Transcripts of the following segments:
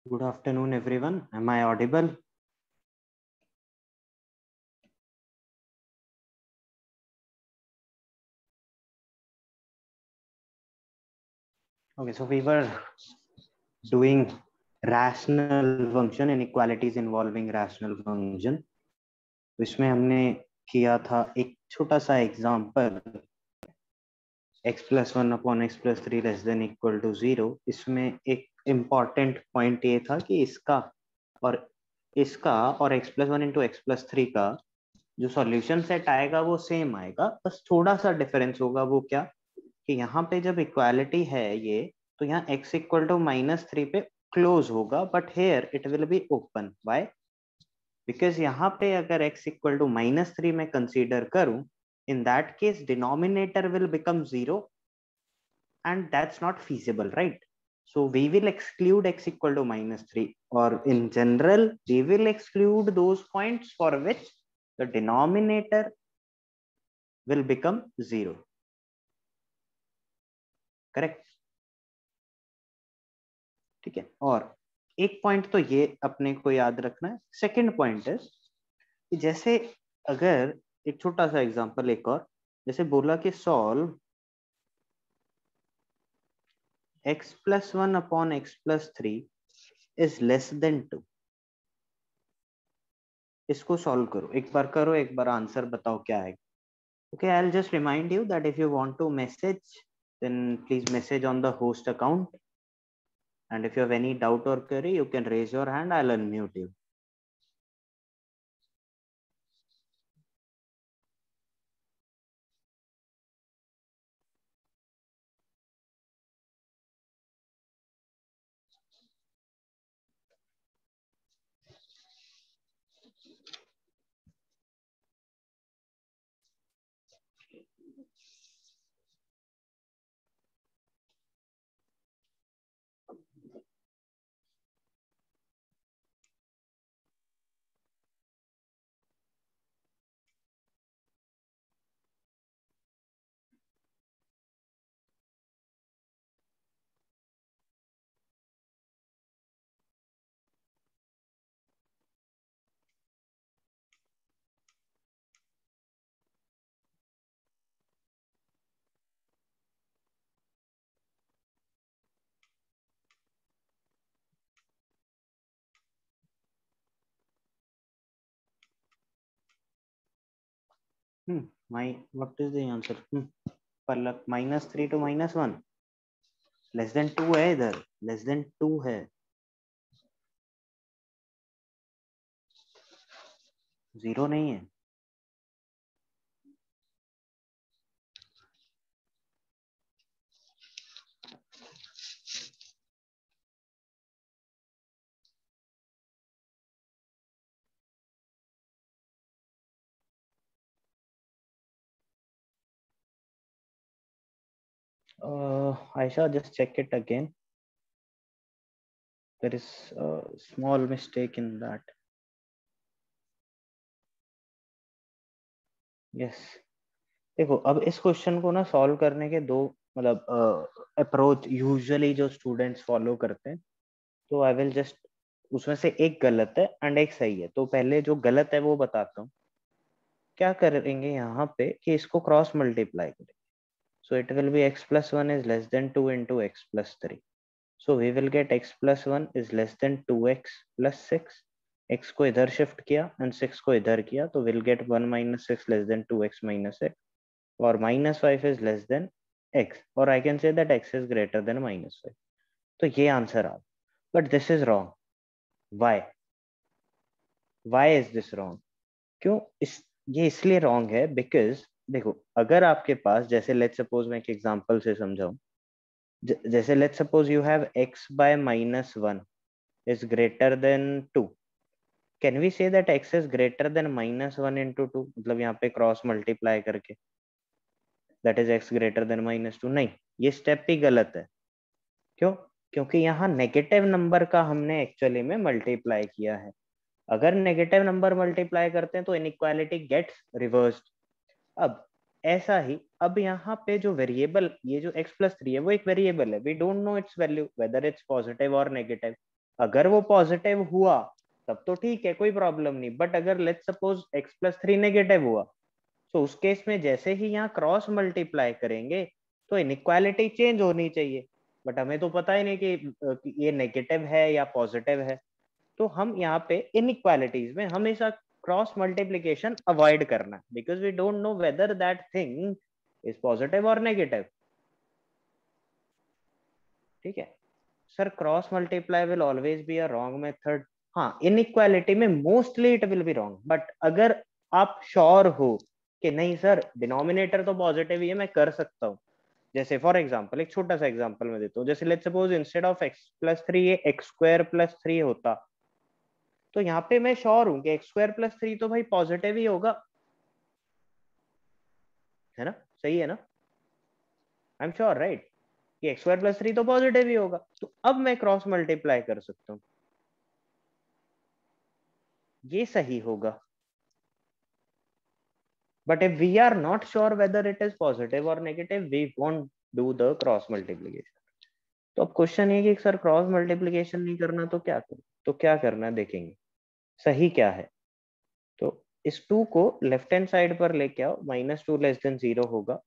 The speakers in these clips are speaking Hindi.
Good afternoon, everyone. Am I audible? Okay, so we were doing rational function, inequalities involving rational function. तो इसमें हमने किया था एक छोटा सा example x plus 1 upon x plus 3 less than equal to 0. इसमें एक इम्पॉर्टेंट पॉइंट ये था कि इसका और x plus 1 into x plus 3 का जो सॉल्यूशन सेट आएगा वो सेम आएगा, बस थोड़ा सा डिफरेंस होगा। वो क्या कि यहाँ पे जब इक्वालिटी है ये, तो यहाँ x इक्वल टू -3 पे क्लोज होगा, but here it will be open. Why? Because यहाँ पे अगर x इक्वल टू -3 में कंसीडर करूं, in that case denominator will become 0 and that's not feasible, right? So we will exclude x equal to -3, or in general we will exclude those points for which the denominator will become 0. Correct? ठीक है। और एक पॉइंट तो ये अपने को याद रखना है। सेकंड पॉइंट है कि जैसे अगर एक छोटा सा एग्जांपल एक और, जैसे बोला कि solve x plus 1 upon x plus 3 is less than 2। इसको सॉल्व करो, एक बार करो, एक बार आंसर बताओ क्या है। Okay, I will just remind you that if you want to message then please message on the host account, and if you have any doubt or query you can raise your hand, I'll unmute you. What is the answer? Palak -3 to -1 less than 2 है, इधर लेस देन 2 है, 0 नहीं है। Aisha, just check it again. There is a small mistake in that. Yes. देखो, अब इस क्वेश्चन को ना सॉल्व करने के दो मतलब अप्रोच यूजुअली जो स्टूडेंट्स फॉलो करते हैं, तो आई विल जस्ट, उसमें से एक गलत है एंड एक सही है। तो पहले जो गलत है वो बताता हूँ। क्या करेंगे यहाँ पे कि इसको क्रॉस मल्टीप्लाई करेंगे। So it will B x plus 1 is less than 2 into x plus 3. So we will get x plus 1 is less than 2x plus 6. x को इधर शिफ्ट किया एंड 6 को इधर किया, तो will gate 1 minus 6 less than 2x minus x, or -5 is less than x, or I can say that x is greater than -5. तो ये आंसर आ, but this is wrong. Why? Why is this wrong? क्यों ये इसलिए रॉन्ग है बिकॉज देखो, अगर आपके पास, जैसे लेट्स सपोज मैं एक एग्जांपल से समझाऊं, जैसे let's suppose you have x by -1 is greater than 2, can we say that x is greater than -1 into 2, मतलब यहाँ पे क्रॉस मल्टीप्लाई करके that is x greater than -2? नहीं, ये स्टेप ही गलत है। क्यों? क्योंकि यहाँ नेगेटिव नंबर का हमने एक्चुअली में मल्टीप्लाई किया है। अगर नेगेटिव नंबर मल्टीप्लाई करते हैं तो इनइक्वालिटी गेट्स रिवर्स्ड। अब ऐसा ही, अब यहाँ पे जो वेरिएबल, ये जो x plus 3 है वो एक वेरिएबल है, we don't know its value whether it's positive और नेगेटिव। अगर वो पॉजिटिव हुआ तब तो ठीक है, कोई प्रॉब्लम नहीं, बट अगर लेट्स सपोज x+3 नेगेटिव हुआ, तो उस केस में जैसे ही यहाँ क्रॉस मल्टीप्लाई करेंगे तो इनइक्वालिटी चेंज होनी चाहिए, बट हमें तो पता ही नहीं कि ये नेगेटिव है या पॉजिटिव है। तो हम यहाँ पे इनइक्वालिटीज में हमेशा क्रॉस मल्टीप्लीकेशन अवॉइड करना, because we don't know whether that thing is positive और नेगेटिव। ठीक है sir, cross multiply will always be a wrong method. हाँ, इनइक्वालिटी में mostly it will be wrong, but अगर आप श्योर हो कि नहीं सर डिनोमिनेटर तो पॉजिटिव ही है, मैं कर सकता हूँ। जैसे फॉर एग्जांपल एक छोटा सा एग्जांपल मैं देता हूँ, जैसे let's suppose instead of x+3 ये x² + 3 होता, तो यहाँ पे मैं श्योर हूँ कि x² + 3 तो भाई पॉजिटिव ही होगा, है ना, सही है ना, आई एम श्योर राइट कि x² + 3 तो पॉजिटिव ही होगा, तो अब मैं क्रॉस मल्टीप्लाई कर सकता हूँ, ये सही होगा। But if we are not sure whether it is positive or negative, we won't do the cross multiplication. तो अब क्वेश्चन ये कि सर क्रॉस मल्टीप्लिकेशन नहीं करना तो क्या करूं, तो क्या करना है देखेंगे सही क्या है। तो इस 2 को लेफ्ट हैंड साइड पर लेके आओ, -2 < 0 होगा।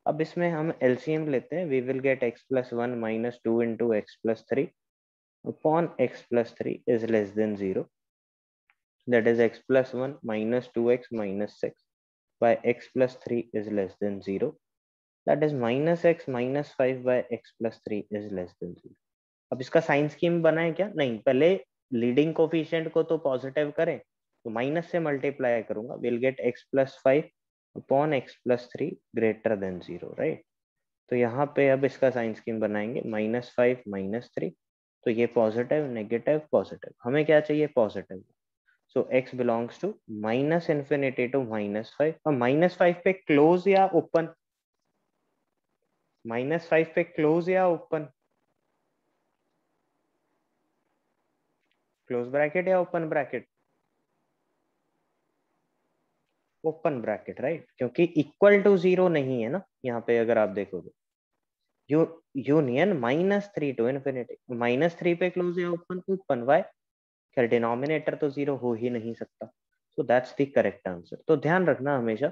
अब इसमें हम एलसीएम लेते हैं, we will get x+1 -2 into x+3 upon x+3 is less than 0, that is x+1 -2x -6 by x+3 is less than 0, that is -x -5 by x+3 is less than 0। अब इसका साइन स्कीम बनाए क्या, नहीं, पहले लीडिंग कोफिशिएंट को तो पॉजिटिव करें, तो माइनस से मल्टीप्लाई करूंगा, will get x+5 upon x+3 greater than 0, right. तो यहाँ पे अब इसका साइन स्कीम बनाएंगे, -5 -3, तो ये पॉजिटिव नेगेटिव पॉजिटिव, हमें क्या चाहिए positive. So x belongs to -∞ to -5, और -5 पे क्लोज या ओपन, -5 पे क्लोज या ओपन, क्लोज ब्रैकेट या open bracket, open bracket, right, क्योंकि इक्वल टू 0 नहीं है ना यहाँ पे, अगर आप देखोगे यू यूनियन -3 to ∞, -3 पे क्लोज या ओपन, ओपन, वाई, खैर डिनोमिनेटर तो 0 हो ही नहीं सकता, so that's the correct answer. तो ध्यान रखना हमेशा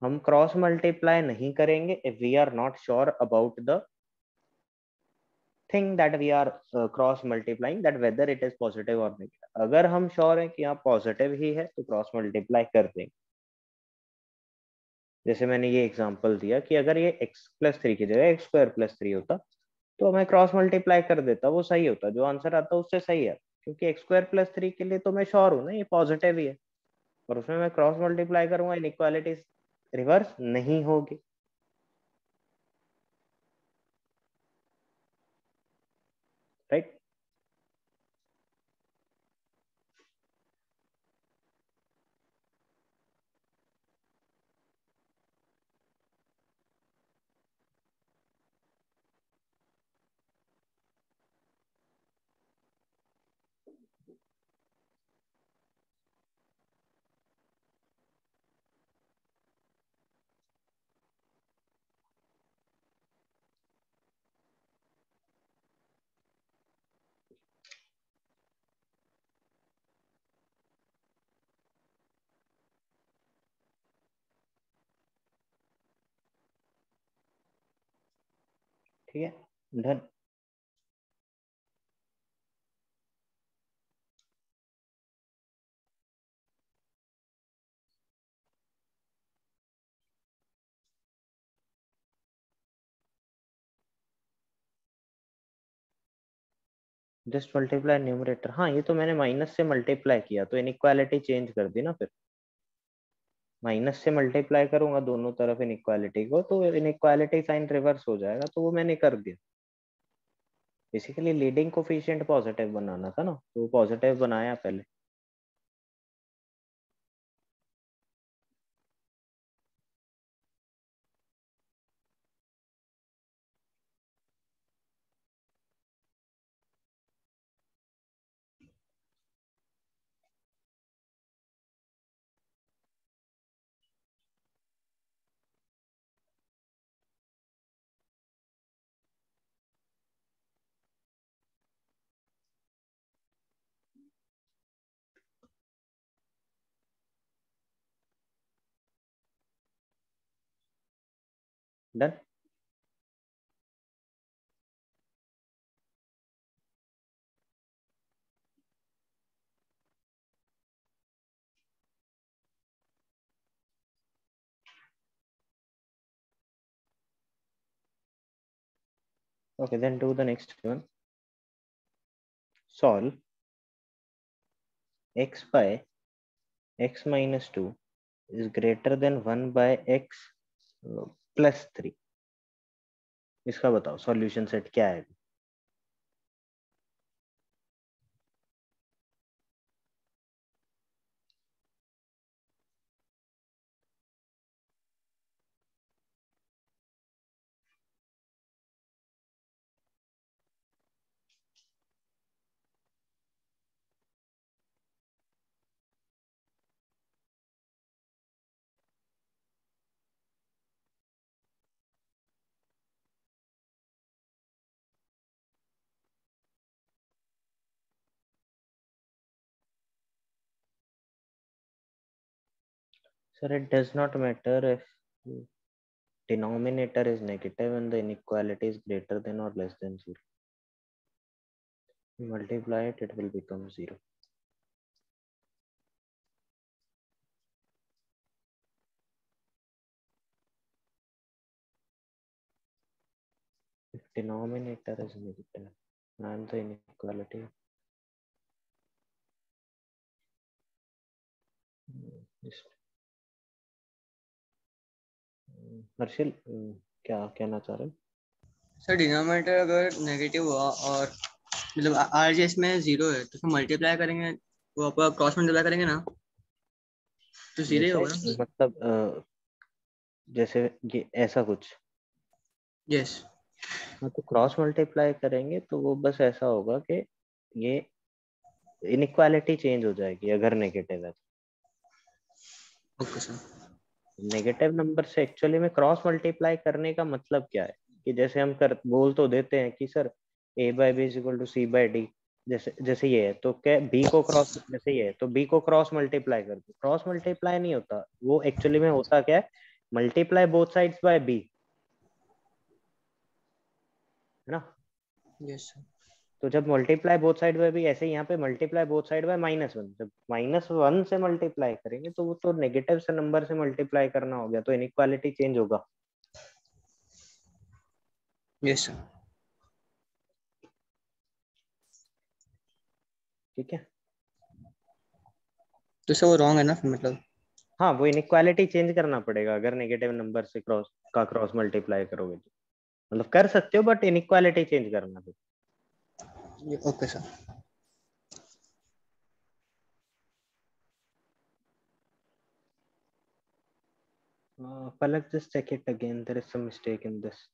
हम क्रॉस मल्टीप्लाई नहीं करेंगे if we are not sure about the thing that we are cross multiplying, that whether it is positive और नेगेटिव। अगर हम श्योर है कि यहाँ पॉजिटिव ही है तो क्रॉस मल्टीप्लाई कर देंगे। जैसे मैंने ये एग्जांपल दिया कि अगर ये x+3 की जगह x² + 3 होता तो मैं क्रॉस मल्टीप्लाई कर देता, वो सही होता, जो आंसर आता उससे सही है, क्योंकि x² + 3 के लिए तो मैं श्योर हूँ ना ये पॉजिटिव ही है, और उसमें मैं क्रॉस मल्टीप्लाई करूंगा, इनइक्वालिटी रिवर्स नहीं होगी, राइट। ठीक है, धन जस्ट मल्टीप्लाई न्यूमरेटर, हाँ ये तो मैंने माइनस से मल्टीप्लाई किया तो इनइक्वालिटी चेंज कर दी ना, फिर माइनस से मल्टीप्लाई करूंगा दोनों तरफ इनइक्वालिटी को तो इनइक्वालिटी साइन रिवर्स हो जाएगा, तो वो मैंने कर दिया। बेसिकली लीडिंग कोफिशिएंट पॉजिटिव बनाना था ना, तो पॉजिटिव बनाया पहले। Done. Okay, then do the next one. Solve x by x minus 2 is greater than 1 by x plus 3. इसका बताओ सॉल्यूशन सेट क्या है. Sir, it does not matter if denominator is negative and the inequality is greater than or less than 0. You multiply it, it will become 0. If denominator is negative and the inequality Harsil क्या कहना चाह रहे हो? सर डिनोमिनेटर अगर नेगेटिव हुआ और मतलब आरजीएस में 0 है तो फिर मल्टीप्लाई करेंगे, वो आप क्रॉस मल्टीप्लाई करेंगे ना तो 0 ही होगा ना. मतलब जैसे ये ऐसा कुछ. यस. हाँ, तो क्रॉस मल्टीप्लाई करेंगे तो वो बस ऐसा होगा कि ये इनइक्वालिटी चेंज हो जाएगी अगर नेगेटिव है. Okay sir. नेगेटिव नंबर से एक्चुअली में क्रॉस मल्टीप्लाई करने का मतलब क्या है कि जैसे हम कर बोल तो देते हैं कि sir a by b is equal to c by d. जैसे जैसे ये है तो क्या b को क्रॉस, जैसे ये है तो b को क्रॉस मल्टीप्लाई कर दो. क्रॉस मल्टीप्लाई नहीं होता, वो एक्चुअली में होता क्या है, multiply both sides by b, है ना. Yes sir. तो जब multiply both side by b, ऐसे यहाँ पे मल्टीप्लाई बोथ साइड बाय -1. जब -1 से मल्टीप्लाई करेंगे तो वो तो नेगेटिव से नंबर से मल्टीप्लाई करना हो गया, तो इनइक्वालिटी चेंज होगा. Yes sir. ठीक है. तो सर वो रॉन्ग है ना फिर मतलब. हाँ, वो इनइक्वालिटी चेंज करना पड़ेगा अगर नेगेटिव नंबर से क्रॉस मल्टीप्लाई करोगे तो. मतलब कर सकते हो बट इनइक्वालिटी चेंज करना है. Okay sir. Palak, just check it again. There is some mistake in this.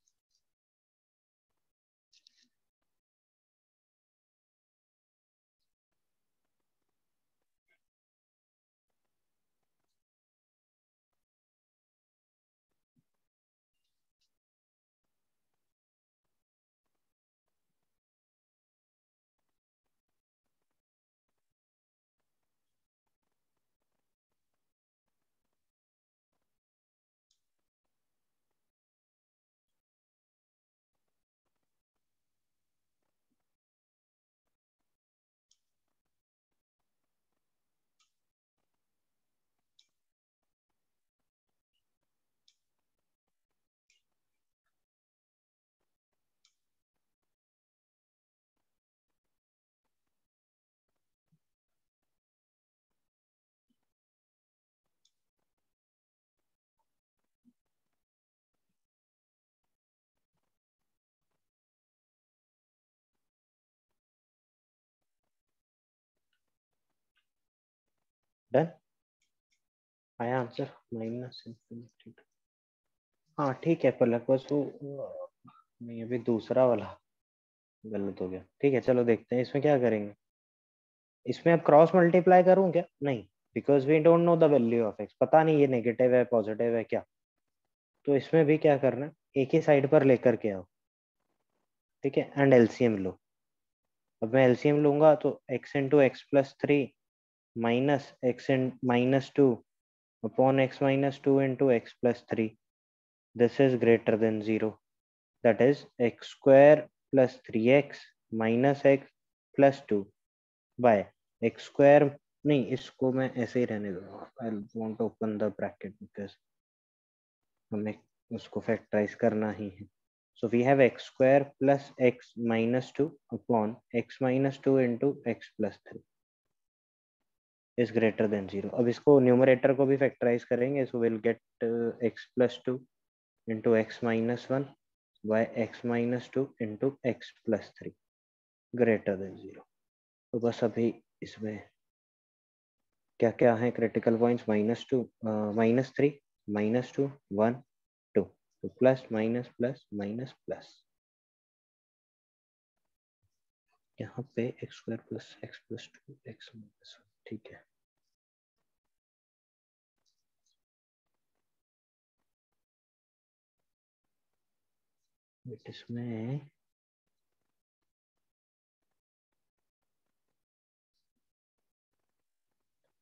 Done. आया आंसर -infinity. हाँ ठीक है पलक, बस वो नहीं, अभी दूसरा वाला गलत हो गया. ठीक है, चलो देखते हैं इसमें क्या करेंगे. इसमें अब क्रॉस मल्टीप्लाई करूं क्या? नहीं, because we don't know the value of x. पता नहीं ये नेगेटिव है पॉजिटिव है क्या. तो इसमें भी क्या करना है, एक ही साइड पर लेकर के आओ. ठीक है, एंड एलसीएम लो. अब मैं एलसीएम लूंगा तो x into x plus 3 minus x in -2 upon x -2 into x plus 3 this is greater than 0, that is x square plus 3x minus x plus 2 by x square, नहीं इसको मैं ऐसे ही रहने दूंगा, I won't open the bracket because हमें उसको फैक्टराइज करना ही है. So we have x square plus x minus 2 upon x minus 2 into x plus 3 is greater than 0. अब इसको न्यूमरेटर को भी फैक्टराइज करेंगे, so we'll get x plus 2 into x minus 1 by x minus 2 into x plus 3 greater than 0. तो बस अभी इसमें क्या क्या है क्रिटिकल पॉइंट्स, -2 -3 -2 1 2, तो plus minus plus minus plus, यहाँ पे x square plus x plus 2 x minus 1, ठीक है. इसमें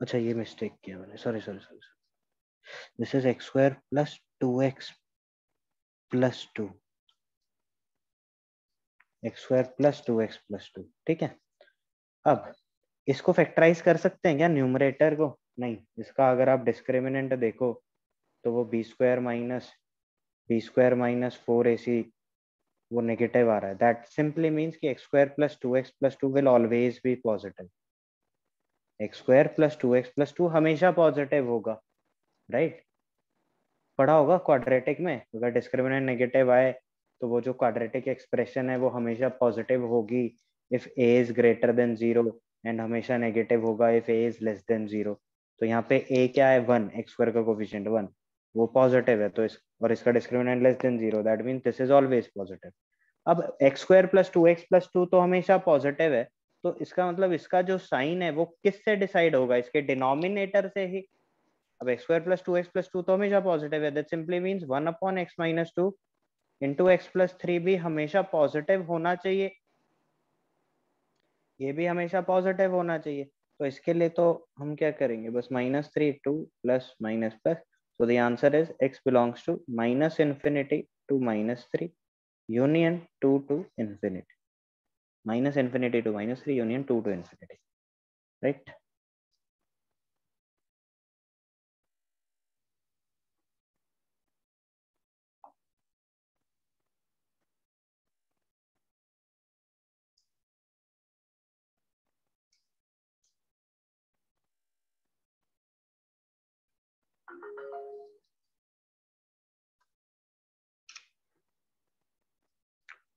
अच्छा ये मिस्टेक किया मैंने, sorry sorry sorry. This is x square plus 2x plus 2, x square plus 2x plus 2, ठीक है. अब इसको फैक्टराइज कर सकते हैं क्या न्यूमरेटर को? नहीं, इसका अगर आप डिस्क्रिमिनेंट देखो तो वो बी स्क्वायर माइनस 4ac वो नेगेटिव आ रहा है. दैट सिंपली मीन्स कि x square plus 2x plus 2 will always B positive. X square plus 2x plus 2 हमेशा पॉजिटिव होगा, राइट? पढ़ा होगा क्वाड्रेटिक में, अगर डिस्क्रिमिनेंट नेगेटिव आए तो वो जो क्वाड्रेटिक एक्सप्रेशन है वो हमेशा पॉजिटिव होगी if a is greater than 0 and हमेशा नेगेटिव होगा if a is less than 0. तो यहाँ पे a क्या है 1, एक्स स्क्वायर का कोफिशिएंट 1, वो पॉजिटिव है, तो और इसका discriminant less than 0, that means this is always positive. अब x square plus 2x plus 2 तो हमेशा पॉजिटिव है, तो इसका मतलब इसका जो साइन है वो किससे डिसाइड होगा? इसके डिनोमिनेटर से ही. अब x square plus 2x plus 2 तो हमेशा पॉजिटिव है, that simply means 1 upon x minus 2 into x plus 3 भी हमेशा पॉजिटिव होना चाहिए, ये भी हमेशा पॉजिटिव होना चाहिए. तो इसके लिए तो हम क्या करेंगे, बस -3 2 plus minus plus. so the answer is x belongs to minus infinity to -3 union 2 to infinity, minus infinity to -3 union 2 to infinity, right?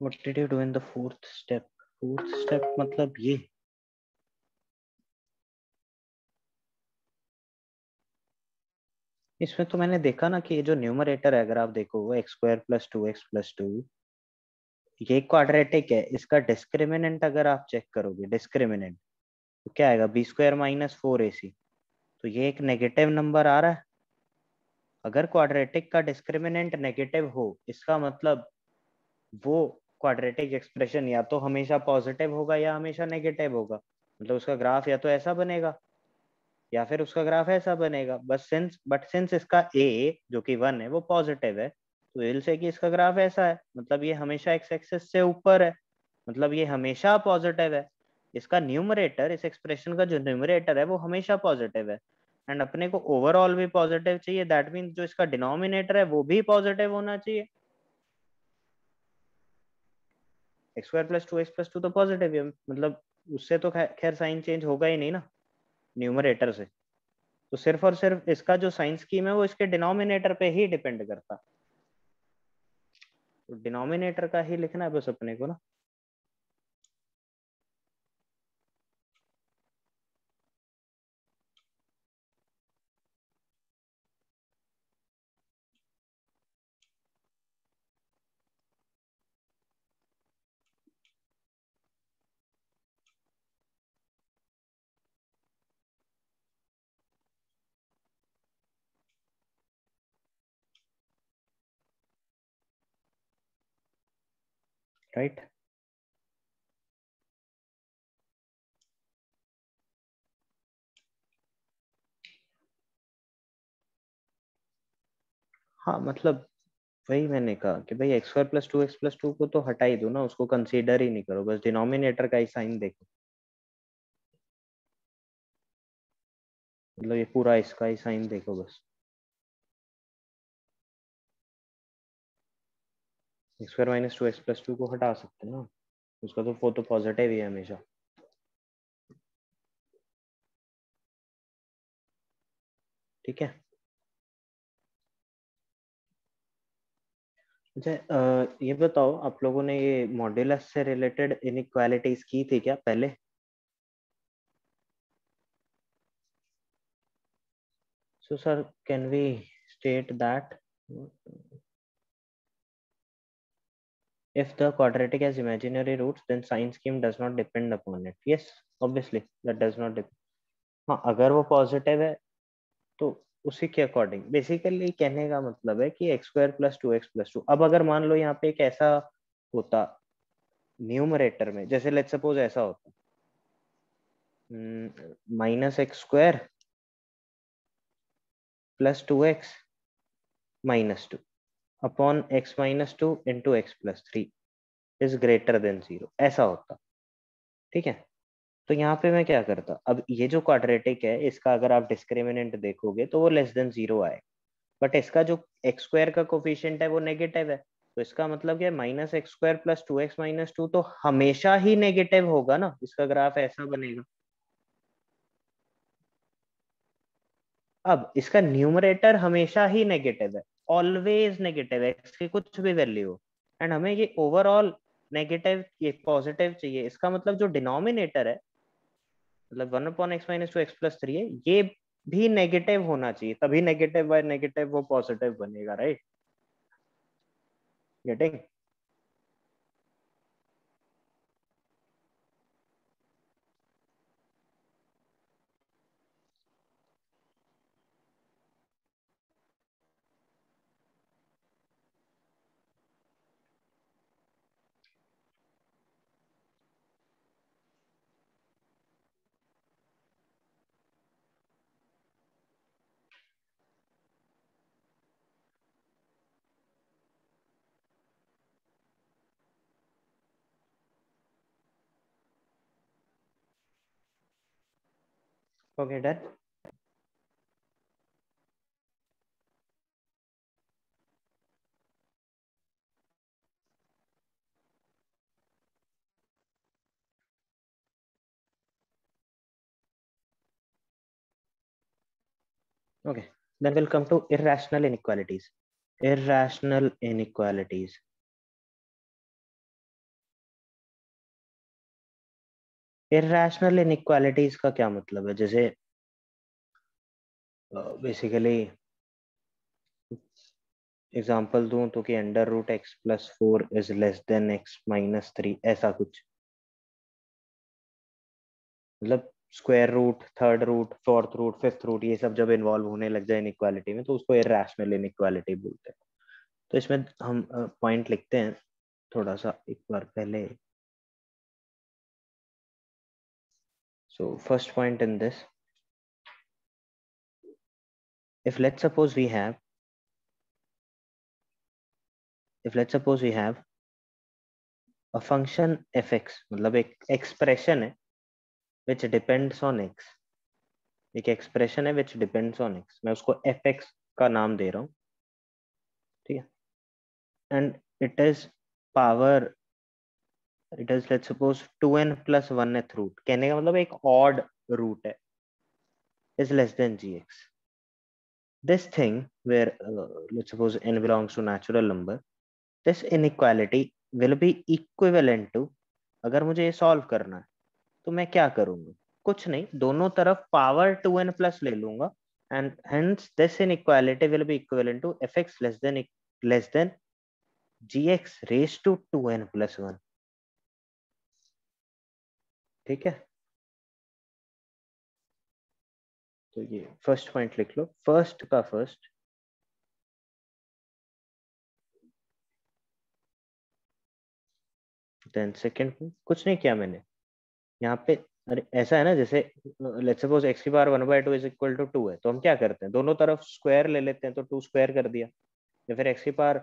What did you do in the fourth step? Fourth step मतलब ये, इसमें तो मैंने देखा ना कि ये जो न्यूमरेटर है अगर आप देखो वो x square plus 2x plus 2, ये क्वाड्रेटिक है. इसका डिस्क्रिमिनेंट अगर आप चेक करोगे डिस्क्रिमिनेंट तो क्या आएगा, बी स्क्वायर माइनस 4ac, तो ये एक नेगेटिव नंबर आ रहा है. अगर क्वाड्रेटिक का डिस्क्रिमिनेंट नेगेटिव हो इसका मतलब वो क्वाड्रेटिक एक्सप्रेशन या तो हमेशा पॉजिटिव होगा या हमेशा नेगेटिव होगा. मतलब उसका ग्राफ या तो ऐसा बनेगा या फिर उसका ग्राफ ऐसा बनेगा. बट सिंस इसका a जो कि 1 है वो पॉजिटिव है, तो विल से कि इसका ग्राफ ऐसा है, मतलब ये हमेशा एक्स एक्सिस से ऊपर है, मतलब ये हमेशा पॉजिटिव है. इसका न्यूमरेटर, इस एक्सप्रेशन का जो न्यूमरेटर है वो हमेशा पॉजिटिव है, एंड अपने को ओवरऑल भी पॉजिटिव चाहिए. दैट मीन्स जो इसका डिनोमिनेटर है वो भी पॉजिटिव होना चाहिए. X square plus 2x plus 2 तो पॉजिटिव है, मतलब उससे तो खैर साइन चेंज होगा ही नहीं ना न्यूमरेटर से. तो सिर्फ और सिर्फ इसका जो साइन स्कीम है वो इसके डिनोमिनेटर पे ही डिपेंड करता. तो डिनोमिनेटर का ही लिखना है बस अपने को ना. राइट. हाँ मतलब वही मैंने कहा कि भाई एक्स स्क्वायर प्लस 2x+2 को तो हटा ही दो ना, उसको कंसीडर ही नहीं करो, बस डिनोमिनेटर का ही साइन देखो, मतलब ये पूरा इसका ही साइन देखो बस। एक्स स्क्वायर माइनस 2x+2 को हटा सकते हैं ना, उसका तो वो तो पॉजिटिव ही है हमेशा। ठीक है। अच्छा ये बताओ, आप लोगों ने ये मॉड्यूलस से रिलेटेड इनइक्वालिटीज की थी क्या पहले? So sir can we state that if the quadratic has imaginary roots then sign scheme does not depend upon it? Yes, obviously that does not depend. हाँ, अगर वो पॉजिटिव है तो उसी के अकॉर्डिंग बेसिकली कहने का मतलब है कि x² + 2x+2। अब अगर मान लो यहाँ पे एक ऐसा होता न्यूमरेटर में, जैसे लेट्स सपोज ऐसा होता -(x²+2x−2) upon x−2 into x+3 is greater than 0, ऐसा होता। ठीक है, तो यहाँ पे मैं क्या करता, अब ये जो क्वाड्रेटिक है इसका अगर आप डिस्क्रिमिनेंट देखोगे तो वो लेस देन 0 आएगा, बट इसका जो x² का कोफिशिएंट है वो नेगेटिव है, तो इसका मतलब क्या है, -(x²+2x−2) तो हमेशा ही नेगेटिव होगा ना, इसका ग्राफ ऐसा बनेगा। अब इसका न्यूमरेटर हमेशा ही नेगेटिव है, ऑलवेज नेगेटिव है, एक्स की कुछ भी वैल्यू हो, एंड हमें ये ओवरऑल नेगेटिव, ये पॉजिटिव चाहिए, इसका मतलब जो डिनोमिनेटर है, मतलब 1/(x−2x+3) है, ये भी नेगेटिव होना चाहिए, तभी नेगेटिव बाय नेगेटिव वो पॉजिटिव बनेगा, right? Getting? Okay done. Okay, then we'll come to irrational inequalities. Irrational inequalities. Irrational inequalities का क्या मतलब है? जैसे बेसिकली एग्जांपल दूं तो कि (√x+4 is less then x−3), ऐसा कुछ, मतलब square root, third root, fourth root, fifth root, ये सब जब इन्वॉल्व होने लग जाए इनइक्वालिटी में तो उसको इरैशनल इनइक्वालिटी बोलते हैं। तो इसमें हम पॉइंट लिखते हैं थोड़ा सा एक बार पहले। So first point in this, if let's suppose we have a function fx, मतलब एक एक्सप्रेशन है which depends on x, एक एक्सप्रेशन है which depends on x, मैं उसको fx का नाम दे रहा हूँ, ठीक है, and it is power, it is let's suppose 2n+1th root, कहने का मतलब एक odd root है, is less than gx. This thing where let's suppose n belongs to natural number, this inequality will be equivalent to, अगर मुझे ये सॉल्व करना है तो मैं क्या करूंगा, कुछ नहीं, दोनों तरफ पावर 2n+ ले लूंगा, and hence this inequality will be equivalent to fx less than gx raise to 2n+1। ठीक है, तो ये फर्स्ट पॉइंट लिख लो, फर्स्ट का फर्स्ट। देन सेकंड, कुछ नहीं किया मैंने यहाँ पे, अरे ऐसा है ना, जैसे let's suppose x⁻1/2 is equal to 2 है, तो हम क्या करते हैं, दोनों तरफ स्क्वायर ले लेते हैं, तो 2 स्क्वायर कर दिया, या फिर x⁻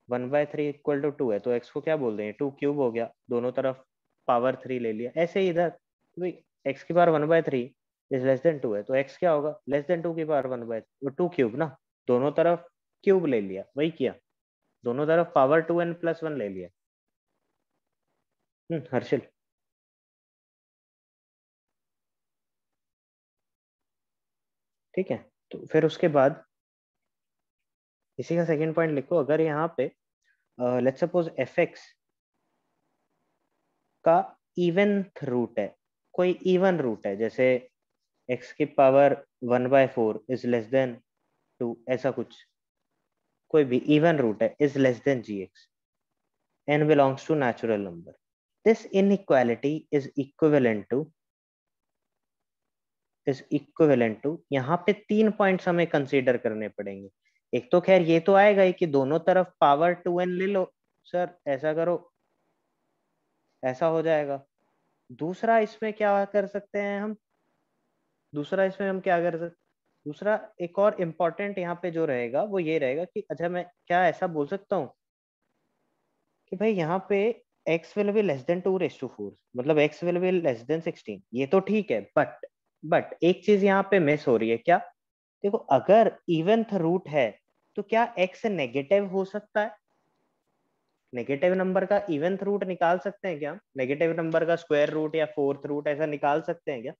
1/3 इक्वल टू 2 है तो x को क्या बोल देंगे 2 क्यूब हो गया, दोनों तरफ पावर 3 ले लिया। ऐसे ही इधर भाई x की पावर 1/3 इज लेस देन 2 है तो x क्या होगा लेस देन 2 की पावर 1/2 क्यूब ना, दोनों तरफ क्यूब ले लिया, वही किया, दोनों तरफ पावर 2n+1 ले लिया। हर्षिल ठीक है। तो फिर उसके बाद इसी का सेकंड पॉइंट लिखो, अगर यहाँ पे लेट्स सपोज fx का इवेंथ रूट है, कोई इवन रूट है, जैसे x की पावर 1/4 इज लेस देन 2, ऐसा कुछ कोई भी इवन रूट है is less than gx, n belongs to natural number, this inequality is equivalent to यहाँ पे 3 पॉइंट्स हमें कंसीडर करने पड़ेंगे। एक तो खैर ये तो आएगा ही कि दोनों तरफ पावर 2n ले लो, सर ऐसा करो, ऐसा हो जाएगा। दूसरा इसमें क्या कर सकते हैं हम, दूसरा इसमें हम क्या कर सकते, दूसरा एक और इम्पोर्टेंट यहाँ पे जो रहेगा वो ये रहेगा कि अच्छा मैं क्या ऐसा बोल सकता हूँ कि भाई यहाँ पे x will be less than 2⁴, मतलब x will be less than 16, ये तो ठीक है, बट एक चीज यहाँ पे मिस हो रही है, क्या, देखो अगर इवेंथ रूट है तो क्या x नेगेटिव हो सकता है, नेगेटिव नंबर का इवेंथ रूट निकाल सकते हैं क्या, नेगेटिव नंबर का स्क्वायर रूट या फोर्थ रूट ऐसा निकाल सकते हैं क्या,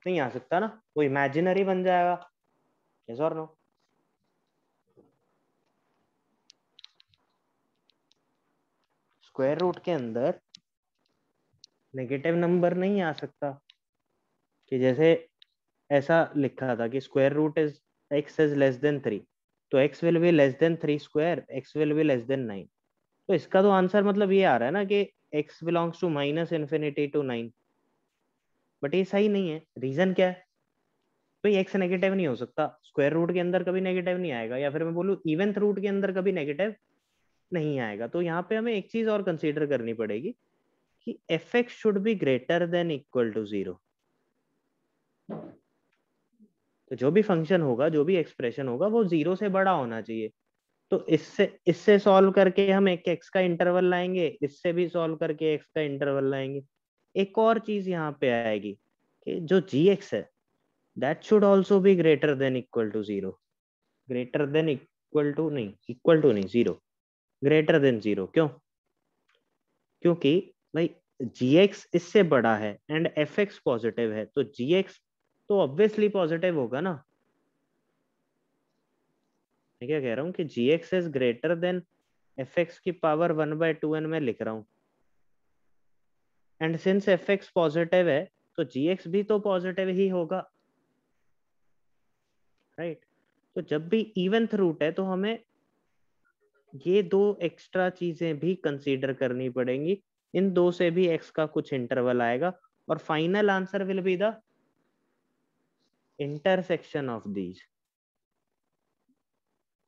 नहीं आ सकता ना, वो इमेजिनरी बन जाएगा। यस और नो, स्क्वायर रूट के अंदर नेगेटिव नंबर नहीं आ सकता, कि जैसे ऐसा लिखा था कि square root is x is less than 3, तो x will be less than 3 square, x will be less than 9, तो इसका तो आंसर मतलब ये आ रहा है ना कि x belongs to -∞ to 9, but ये सही नहीं है। रीजन क्या है, तो ये x नेगेटिव नहीं हो सकता, स्क्वायर रूट के अंदर कभी नेगेटिव नहीं आएगा, या फिर मैं बोलूँ इवेंथ रूट के अंदर कभी नेगेटिव नहीं आएगा। तो यहाँ पे हमें एक चीज और कंसीडर करनी पड़ेगी कि fx should be greater than equal to 0, तो जो भी फंक्शन होगा, जो भी एक्सप्रेशन होगा वो 0 से बड़ा होना चाहिए। तो इससे इससे सॉल्व करके हम एक x का इंटरवल लाएंगे, इससे भी सॉल्व करके x का इंटरवल लाएंगे। एक और चीज यहाँ पे आएगी कि जो gx है that should also be greater than equal to 0, greater than equal to नहीं 0, ग्रेटर देन 0, क्यों, क्योंकि भाई gx इससे बड़ा है एंड fx पॉजिटिव है, तो gx तो ऑब्वियसली पॉजिटिव होगा ना। मैं क्या कह रहा हूँ कि gx is greater then fx की पावर 1/2n में लिख रहा हूँ, एंड सिंस fx पॉजिटिव है तो gx भी तो पॉजिटिव ही होगा, राइट। तो जब भी इवेंथ रूट है तो हमें ये दो एक्स्ट्रा चीजें भी कंसीडर करनी पड़ेंगी, इन दो से भी x का कुछ इंटरवल आएगा, और final answer will be the intersection of these,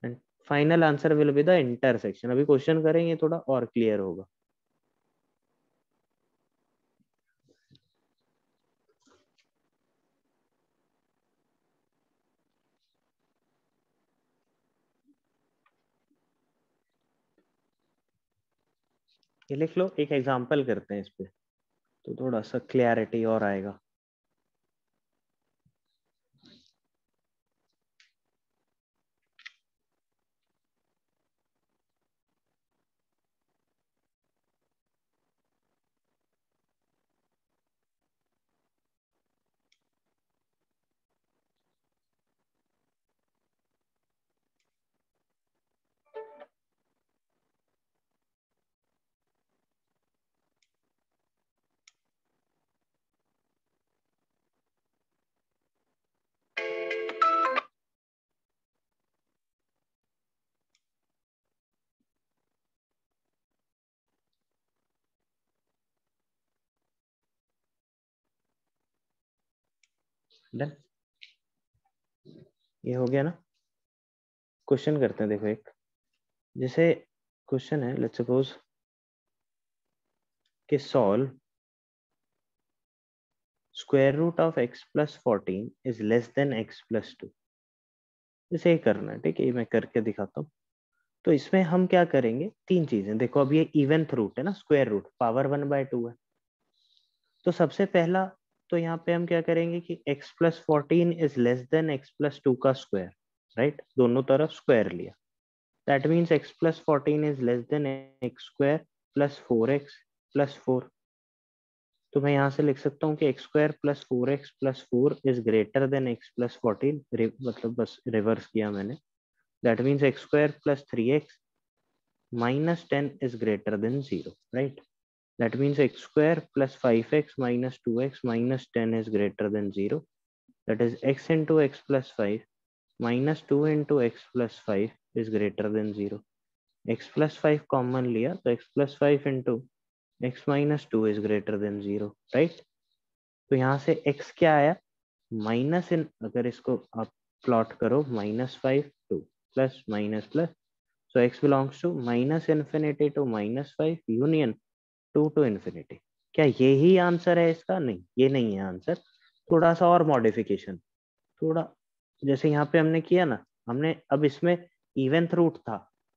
and final answer will be the intersection. अभी क्वेश्चन करेंगे थोड़ा और क्लियर होगा। ये लिख लो, एक एग्जांपल करते हैं इस पे तो थोड़ा सा क्लियरिटी और आएगा। डन, ये हो गया ना। क्वेश्चन करते हैं, देखो एक, जैसे क्वेश्चन है लेट्स सपोज कि solve square root of x plus 14 is less than x plus 2, जैसे ही करना है, ठीक है, ये मैं करके दिखाता हूँ। तो इसमें हम क्या करेंगे, तीन चीजें देखो। अब ये इवेंथ रूट है ना, स्क्वायर रूट पावर 1/2 है। तो सबसे पहला तो यहाँ पे हम क्या करेंगे कि x plus 14 is less than x plus 2 का स्क्वायर, राइट, दोनों तरफ स्क्वायर लिया। That means x plus 14 is less than x square plus 4x plus 4। तो मैं यहाँ से लिख सकता हूँ कि x square plus 4x plus 4 is greater than x plus 14, मतलब बस रिवर्स किया मैंने। That means x square plus 3x minus 10 is greater than 0, right? That means x square plus 5x minus 2x minus 10 is greater than 0. That is x into x plus 5 minus 2 into x plus 5 is greater than 0. x plus 5 common लिया तो x plus 5 into x minus 2 is greater than 0, right? तो यहाँ से x क्या आया, माइनस इन, अगर इसको आप प्लॉट करो, -5 2 plus minus plus, so x belongs to minus infinity to -5 union 2 to infinity। क्या यही आंसर है इसका? नहीं, ये नहीं है आंसर। थोड़ा सा और मॉडिफिकेशन, थोड़ा जैसे यहाँ पे हमने किया ना, हमने अब इसमें इवेंथ रूट था,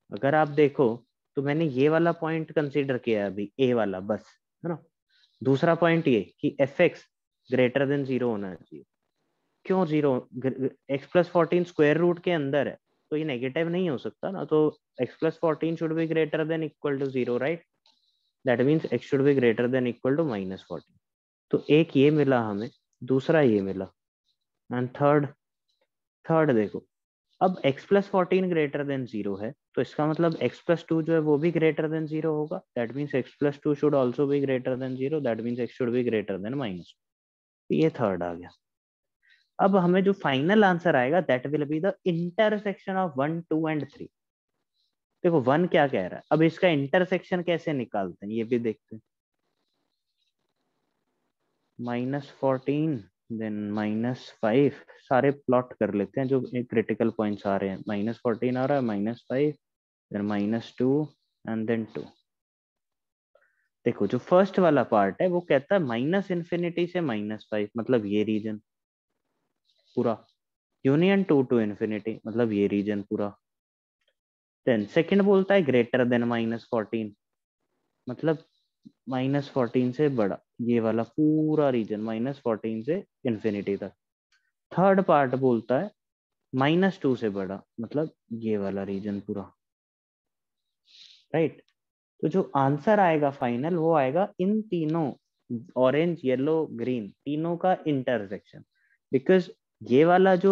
अगर आप देखो तो मैंने ये वाला पॉइंट कंसीडर किया अभी, ए वाला बस, है ना। दूसरा पॉइंट ये कि एफ एक्स ग्रेटर देन 0 होना चाहिए। क्यों 0? एक्स प्लस 14 स्क्वायर रूट के अंदर है, तो ये नेगेटिव नहीं हो सकता ना, तो x plus 14 should be greater than equal to 0, right? That means x should be greater than equal to -14। तो एक ये मिला हमें, दूसरा ये मिला, एंड थर्ड, थर्ड देखो, अब x प्लस 14 ग्रेटर देन 0 है, तो इसका मतलब x प्लस 2 जो है वो भी ग्रेटर देन 0 होगा। That means x plus 2 should also be greater than 0। That means x should be greater than -2। ये थर्ड आ गया। अब हमें जो फाइनल आंसर आएगा that will be the intersection of 1 2 and 3। देखो 1 क्या कह रहा है, अब इसका इंटरसेक्शन कैसे निकालते हैं ये भी देखते हैं। -14 देन -5, सारे प्लॉट कर लेते हैं जो क्रिटिकल पॉइंट्स आ रहे हैं। -14 आ रहा है, -5, देन -2 एंड देन 2। देखो जो फर्स्ट वाला पार्ट है वो कहता है माइनस इन्फिनिटी से -5, मतलब ये रीजन पूरा, यूनियन 2 टू इन्फिनिटी, मतलब ये रीजन पूरा। देन सेकंड बोलता है ग्रेटर देन -14, मतलब -14 से बड़ा, ये वाला पूरा रीजन -14 से इन्फिनिटी तक। थर्ड पार्ट बोलता है -2 से बड़ा, मतलब ये वाला रीजन पूरा, राइट? तो जो आंसर आएगा फाइनल वो आएगा इन तीनों, ऑरेंज येलो ग्रीन तीनों का इंटरसेक्शन। बिकॉज ये वाला जो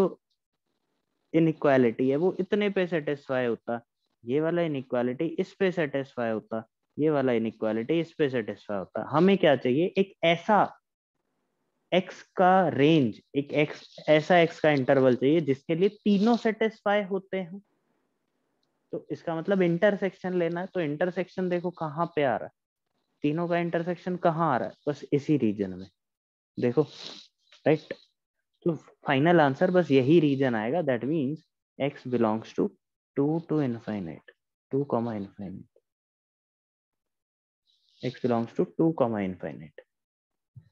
इनइक्वालिटी है वो इतने पे सेटिस्फाई होता, ये वाला इनइक्वालिटी इस पे सेटिस्फाई होता, ये वाला इनइक्वालिटी इस पे सेटिस्फाई होता। हमें क्या चाहिए, एक ऐसा x का रेंज, एक x ऐसा x का इंटरवल चाहिए जिसके लिए तीनों सेटिस्फाई होते हैं। तो इसका मतलब इंटरसेक्शन लेना है, तो इंटरसेक्शन देखो कहाँ पे आ रहा है, तीनों का इंटरसेक्शन कहाँ आ रहा है, बस इसी रीजन में, देखो, राइट? तो फाइनल आंसर बस यही रीजन आएगा। That means x belongs to 2 to infinite, 2 comma infinite, x belongs to 2 comma infinite।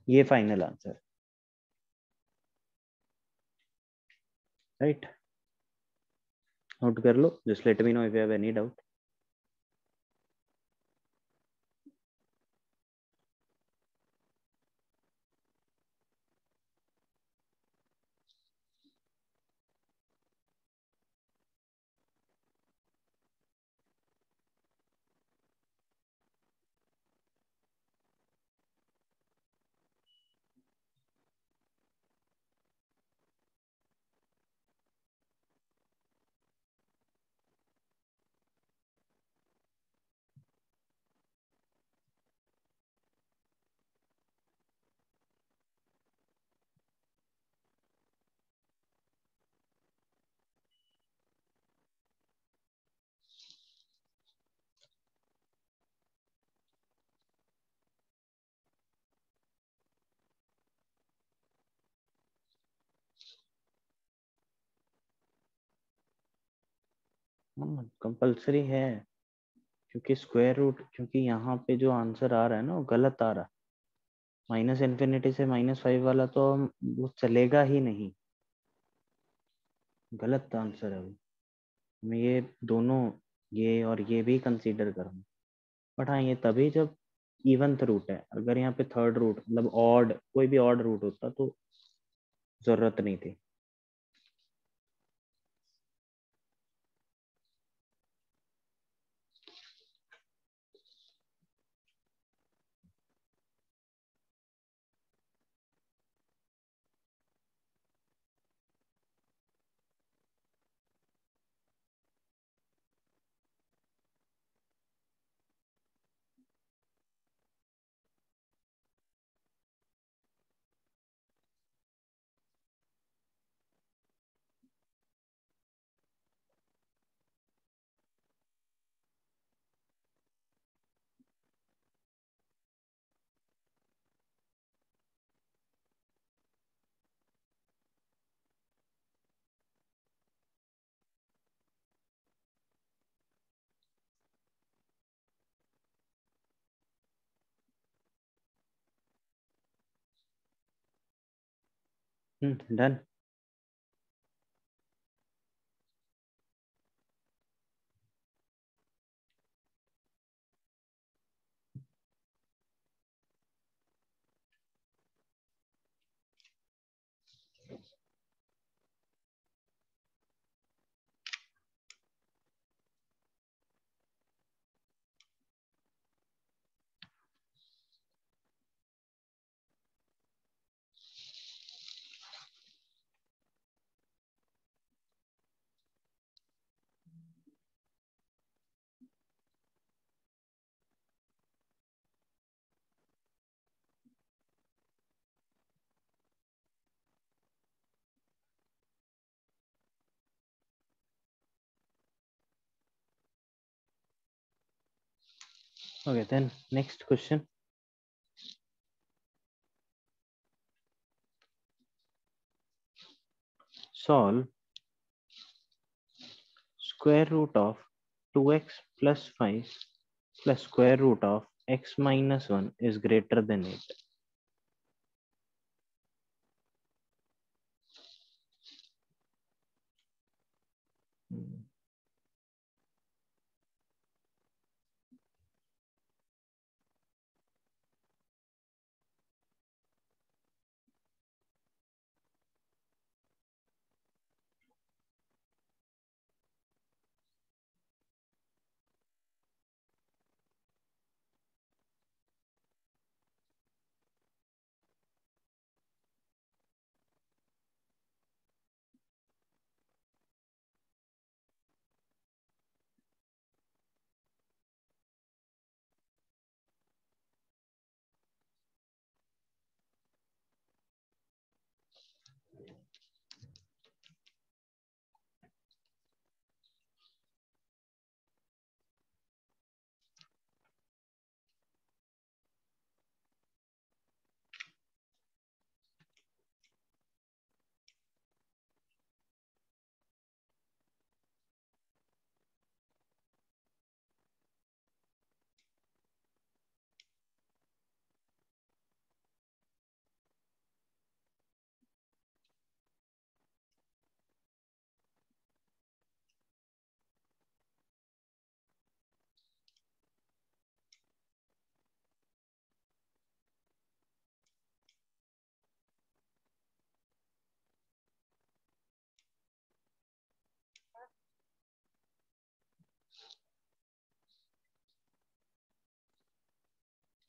ये फाइनल आंसर, राइट? नोट कर लो, just let me know if you have any doubt. Compulsory है, क्योंकि स्क्वायर रूट, क्योंकि यहाँ पे जो आंसर आ रहा है ना वो गलत आ रहा है। माइनस इन्फिनिटी से -5 वाला तो वो चलेगा ही नहीं, गलत आंसर है वो। हमें ये दोनों ये और ये भी कंसीडर करूंगा, बट हाँ ये तभी जब इवन्थ रूट है। अगर यहाँ पे थर्ड रूट मतलब ऑड, कोई भी ऑड रूट होता तो जरूरत नहीं थी। Done. Okay, then next question. Solve square root of 2x plus 5 plus square root of x minus 1 is greater than 8.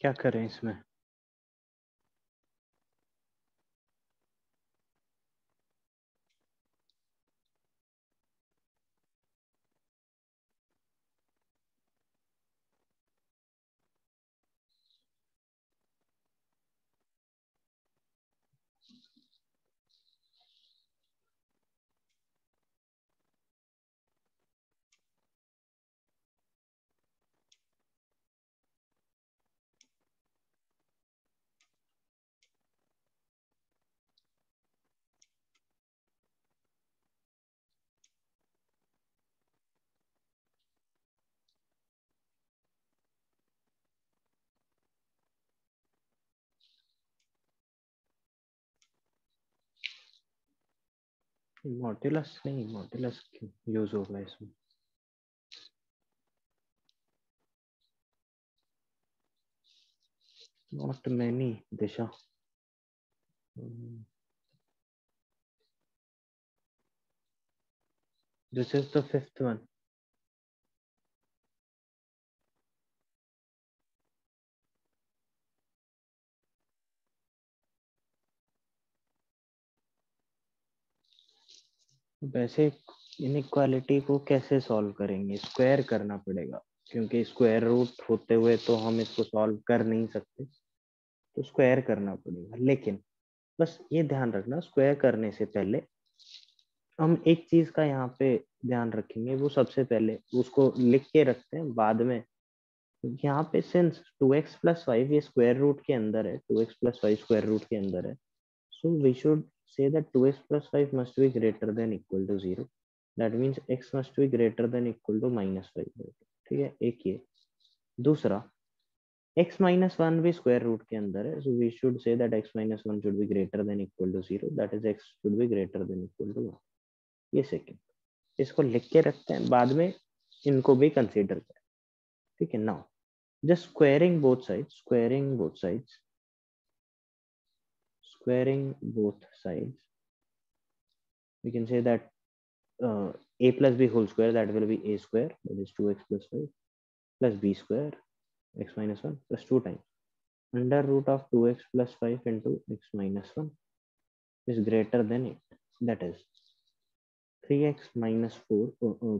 क्या करें इसमें? मॉड्यूलस नहीं, मॉड्यूलस क्यों यूज होगा इसमें? Not many, Disha. This is the fifth one. वैसे इनइक्वालिटी को कैसे सॉल्व करेंगे? स्क्वायर करना पड़ेगा, क्योंकि स्क्वायर रूट होते हुए तो हम इसको सॉल्व कर नहीं सकते, तो स्क्वायर करना पड़ेगा। लेकिन बस ये ध्यान रखना, स्क्वायर करने से पहले हम एक चीज का यहाँ पे ध्यान रखेंगे, वो सबसे पहले उसको लिख के रखते हैं, बाद में यहाँ पे सिंस 2x+5 ये स्क्वायर रूट के अंदर है, 2x+5 स्क्वायर रूट के अंदर है, so we should say that 2x+5 must be greater than equal to 0. That means x must be greater than equal to -5/2. ठीक है, एक ये। दूसरा, x minus 1 भी स्क्वायर रूट के अंदर है, so we should say that x minus 1 should be greater than equal to 0. That is x should be greater than equal to 1. ये सेकेंड, इसको लिख के रखते हैं, बाद में इनको भी कंसीडर करें। ठीक है, now just squaring both sides, we can say that a plus b whole square, that will be a square, that is 2x+5 plus b square x minus 1 plus 2 times under root of 2x+5 into x minus 1 is greater than 8. That is 3x minus 4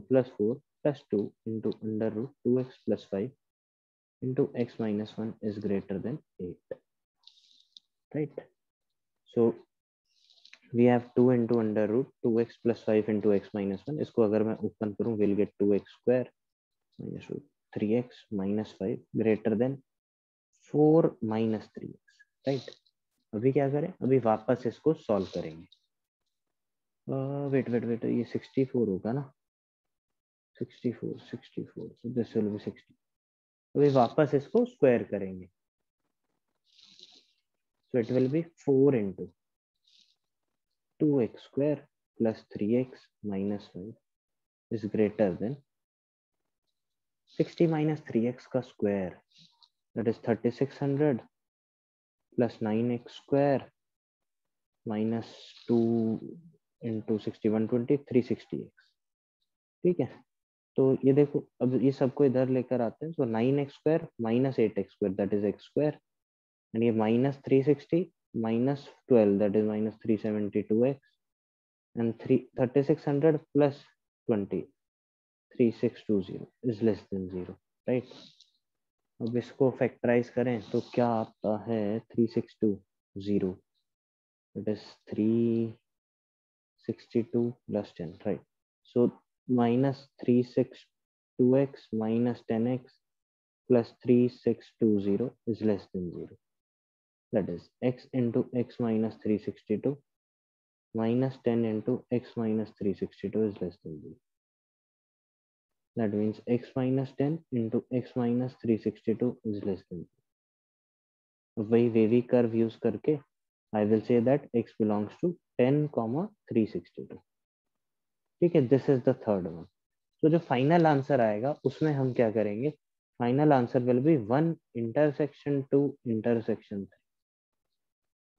plus 4 plus 2 into under root 2x plus 5 into x minus 1 is greater than 8. Right? So we have 2 into under root 2x plus 5 into x minus 1. इसको अगर मैं ओपन करूं, we'll get 2x square minus 3x minus 5 greater than 4 minus 3x. Right? अभी क्या करें? अभी वापस इसको सॉल्व करेंगे। वेट, ये 64 होगा ना? 64, so this will be 60. अभी वापस इसको स्क्वायर करेंगे, so it will be 4 into 2x square plus 3x minus 5 is greater than 60 minus 3x का square, that is 3600 plus 9x square minus 2 into 60 120 360x. ठीक है, तो ये देखो, अब ये सबको इधर लेकर आते हैं, so 9x square minus 8x square, that is x square, and ये minus 360 minus 12, that is minus 372x, and 3600 plus 20 3620 is less than 0. right? अब इसको फैक्टराइज करें तो क्या आता है? 3620, it is 362 plus 10, right? So minus 362x minus 10x plus 3620 is less than 0. That is x into x minus 362 minus 10 into x minus 362 is less than 0. That means x minus 10 into x minus 362 is less than 0. वही वेवी कर्व यूज करके I will say that x belongs to 10, 362. ठीक है, this is the third one. तो जो फाइनल आंसर आएगा उसमें हम क्या करेंगे? Final answer will be 1 intersection 2 intersection 3।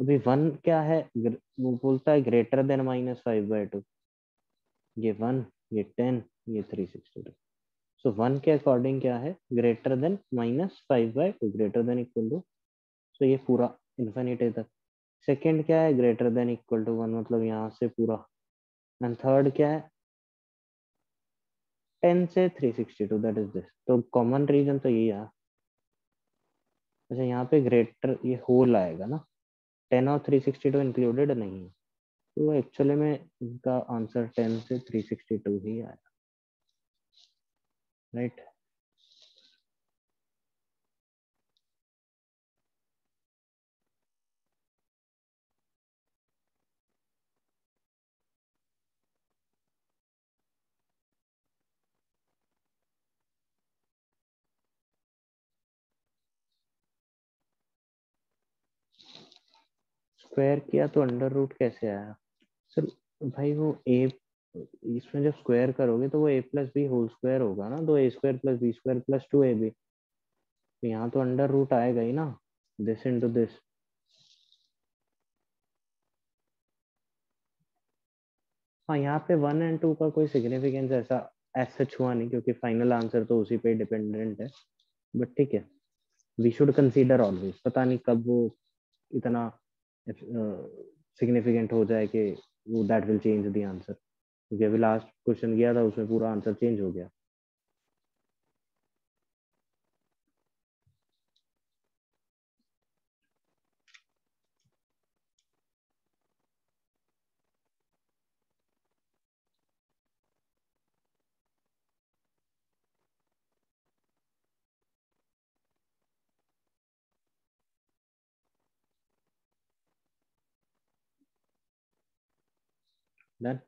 अभी 1 क्या है? वो बोलता है ग्रेटर देन -5/2, ये 1, ये 10, ये 362। सो 1 के अकॉर्डिंग क्या है? Greater than -5/2, greater than equal to, so ये पूरा इन्फिनिटी तक। सेकेंड क्या है? ग्रेटर देन इक्वल टू 1, मतलब यहाँ से पूरा। एंड थर्ड क्या है? 10 से 362, दैट इज दिस। तो कॉमन रीजन तो यही है। अच्छा, यहाँ पे ग्रेटर ये होल आएगा ना, 10 और 362 इंक्लूडेड नहीं है, तो एक्चुअली में इनका आंसर 10 से 362 ही आया। राइट? स्क्वायर किया तो अंडर रूट कैसे आया? सर भाई वो ए, इसमें जब स्क्वायर करोगे तो वो a plus b whole square होगा ना, तो a² plus b² plus 2ab। तो यहाँ तो अंडर रूट आएगा ही ना, this into this. हाँ, यहाँ पे 1 and 2 का कोई सिग्निफिकेंस ऐसा एज सच हुआ नहीं, क्योंकि फाइनल आंसर तो उसी पे डिपेंडेंट है, बट ठीक है, वी शुड कंसीडर ऑलवेज। पता नहीं कब वो इतना सिग्निफिकेंट हो जाए कि वो that will change the answer, क्योंकि अभी लास्ट क्वेश्चन किया था उसमें पूरा आंसर चेंज हो गया। Done.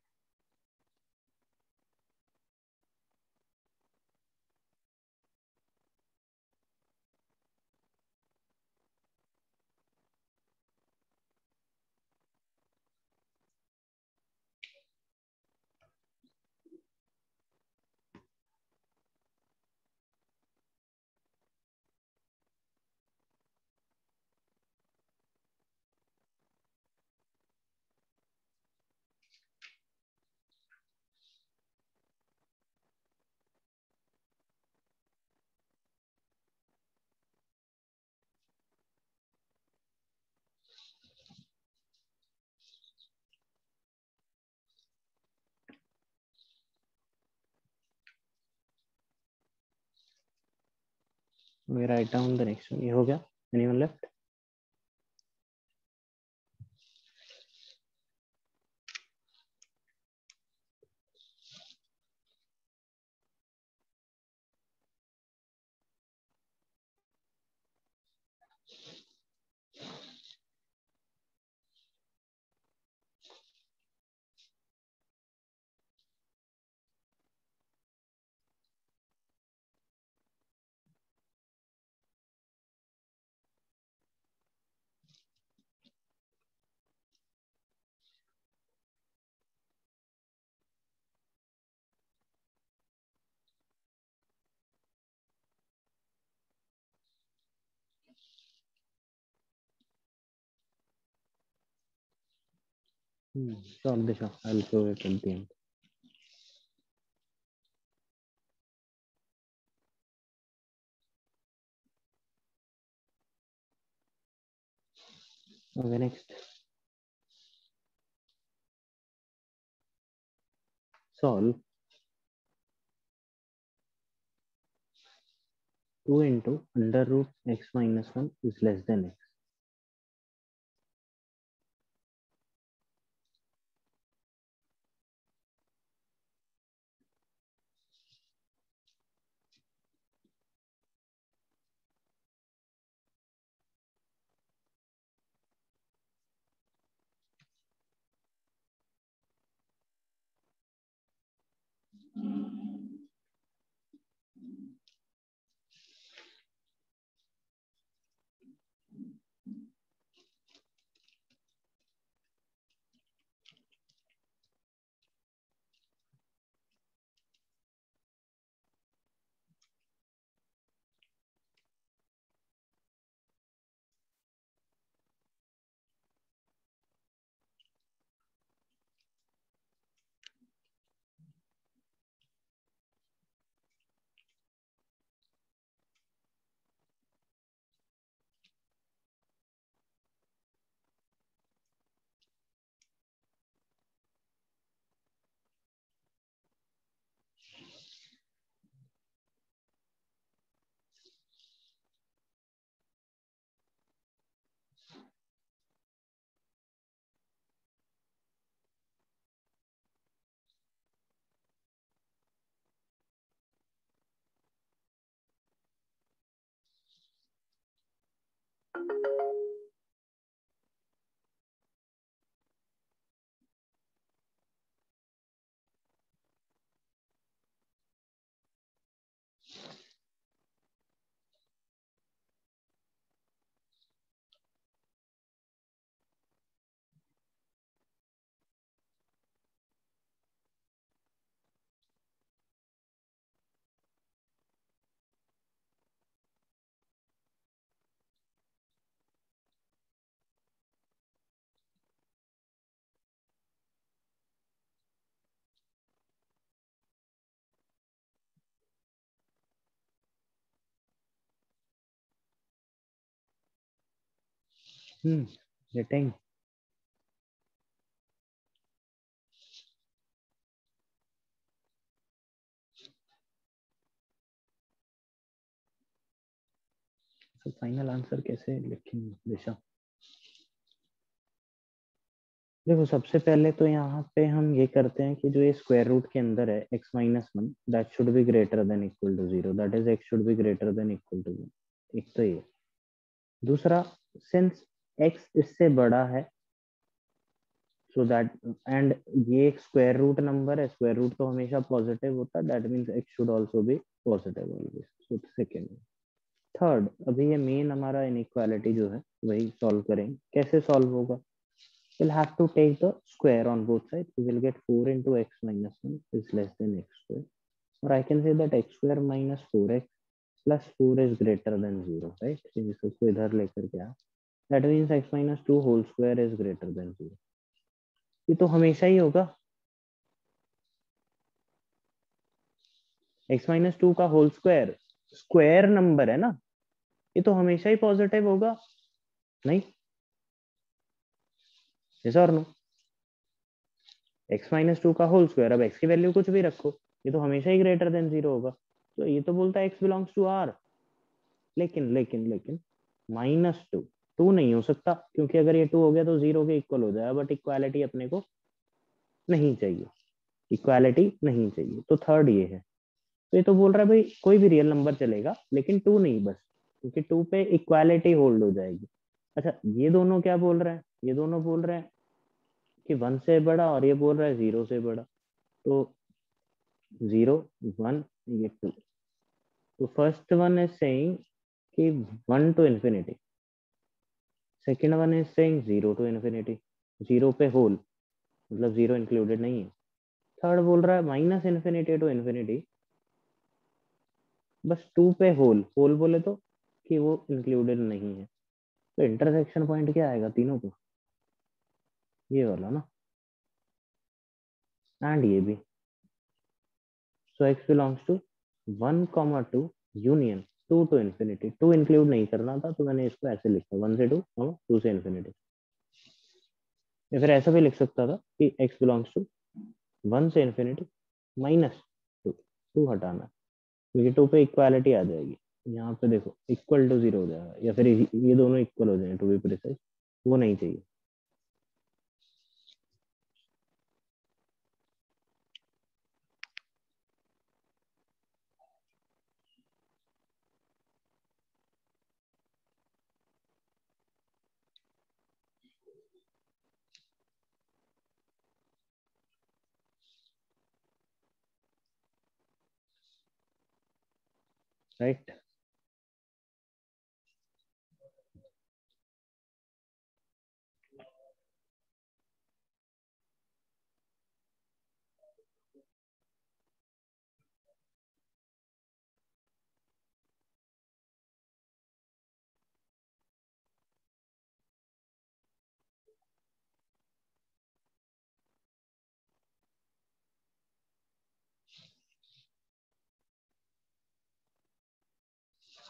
We write down the next one. ये हो गया? Anyone left? Sure, Disha. I'll show it at the end. Okay, next. Solve 2 into under root x minus 1 is less than x. Getting. तो फाइनल आंसर कैसे लिखेंगे दिशा? देखो सबसे पहले तो यहाँ पे हम ये करते हैं कि जो ये स्क्वायर रूट के अंदर है x-1 that should be greater than equal to 0, that is x should be greater than equal to 1। एक तो ये। दूसरा, सिंस x इससे बड़ा है सो दैट, एंड ये एक स्क्वायर रूट नंबर है, स्क्वायर रूट तो हमेशा पॉजिटिव होता है, that means x should also B positive always. So second. Third, अभी ये मेन हमारा इनइक्वालिटी जो है वही सॉल्व करेंगे। कैसे सॉल्व होगा? we'll have to take the square on both sides. We will get 4 into x minus 1 is less than x square. Or I can say that x square minus 4x plus 4 is greater than 0, right? इसको इधर लेकर के आ, that means x minus 2 whole square is greater than 0. ये तो हमेशा ही होगा। x minus 2 का होल स्क्वायर स्क्वायर नंबर है ना, ये तो हमेशा ही पॉजिटिव होगा, नहीं? yes or no? x minus two का होल स्क्वायर, अब x की वैल्यू कुछ भी रखो, ये तो हमेशा ही ग्रेटर देन 0 होगा। तो ये तो बोलता है x बिलोंग्स टू r। लेकिन लेकिन लेकिन -2 2 नहीं हो सकता, क्योंकि अगर ये 2 हो गया तो 0 के इक्वल हो जाएगा, बट इक्वालिटी अपने को नहीं चाहिए, इक्वालिटी नहीं चाहिए। तो थर्ड ये है। तो ये तो बोल रहा है भाई कोई भी रियल नंबर चलेगा लेकिन 2 नहीं बस, क्योंकि 2 पे इक्वालिटी होल्ड हो जाएगी। अच्छा, ये दोनों क्या बोल रहे हैं? ये दोनों बोल रहे हैं कि 1 से बड़ा, और ये बोल रहा है 0 से बड़ा। तो 0 1 ये 2। तो फर्स्ट वन इज सेइंग कि 1 to infinity, second one is saying 0 to infinity, 0 पे होल, मतलब 0 इंक्लूडेड नहीं है। थर्ड बोल रहा है माइनस इन्फिनिटी टू इन्फिनिटी, बस 2 पे होल, होल बोले तो कि वो इंक्लूडेड नहीं है। तो इंटरसेक्शन पॉइंट क्या आएगा तीनों को? ये वाला ना, एंड ये भी। So x belongs to 1, 2 union 2 to infinity. 2 include नहीं करना था तो मैंने इसको ऐसे लिखा 1 से 2, 2 से इन्फिनिटी। या फिर ऐसा भी लिख सकता था कि x बिलोंग्स टू 1 से इन्फिनिटी -2, 2 हटाना, क्योंकि 2 पे इक्वालिटी आ जाएगी। यहाँ पे देखो इक्वल टू 0 हो जाएगा, या फिर ये दोनों इक्वल हो जाएंगे टू बी प्रिसाइज, वो नहीं चाहिए। राइट।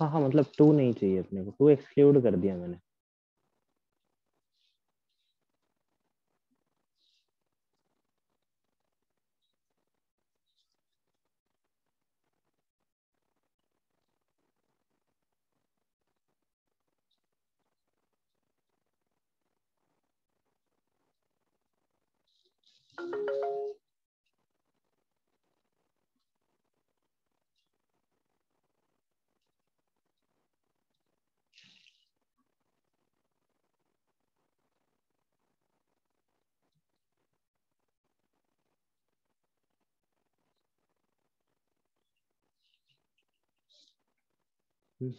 हाँ हाँ, मतलब 2 नहीं चाहिए अपने को, 2 एक्सक्लूड कर दिया मैंने।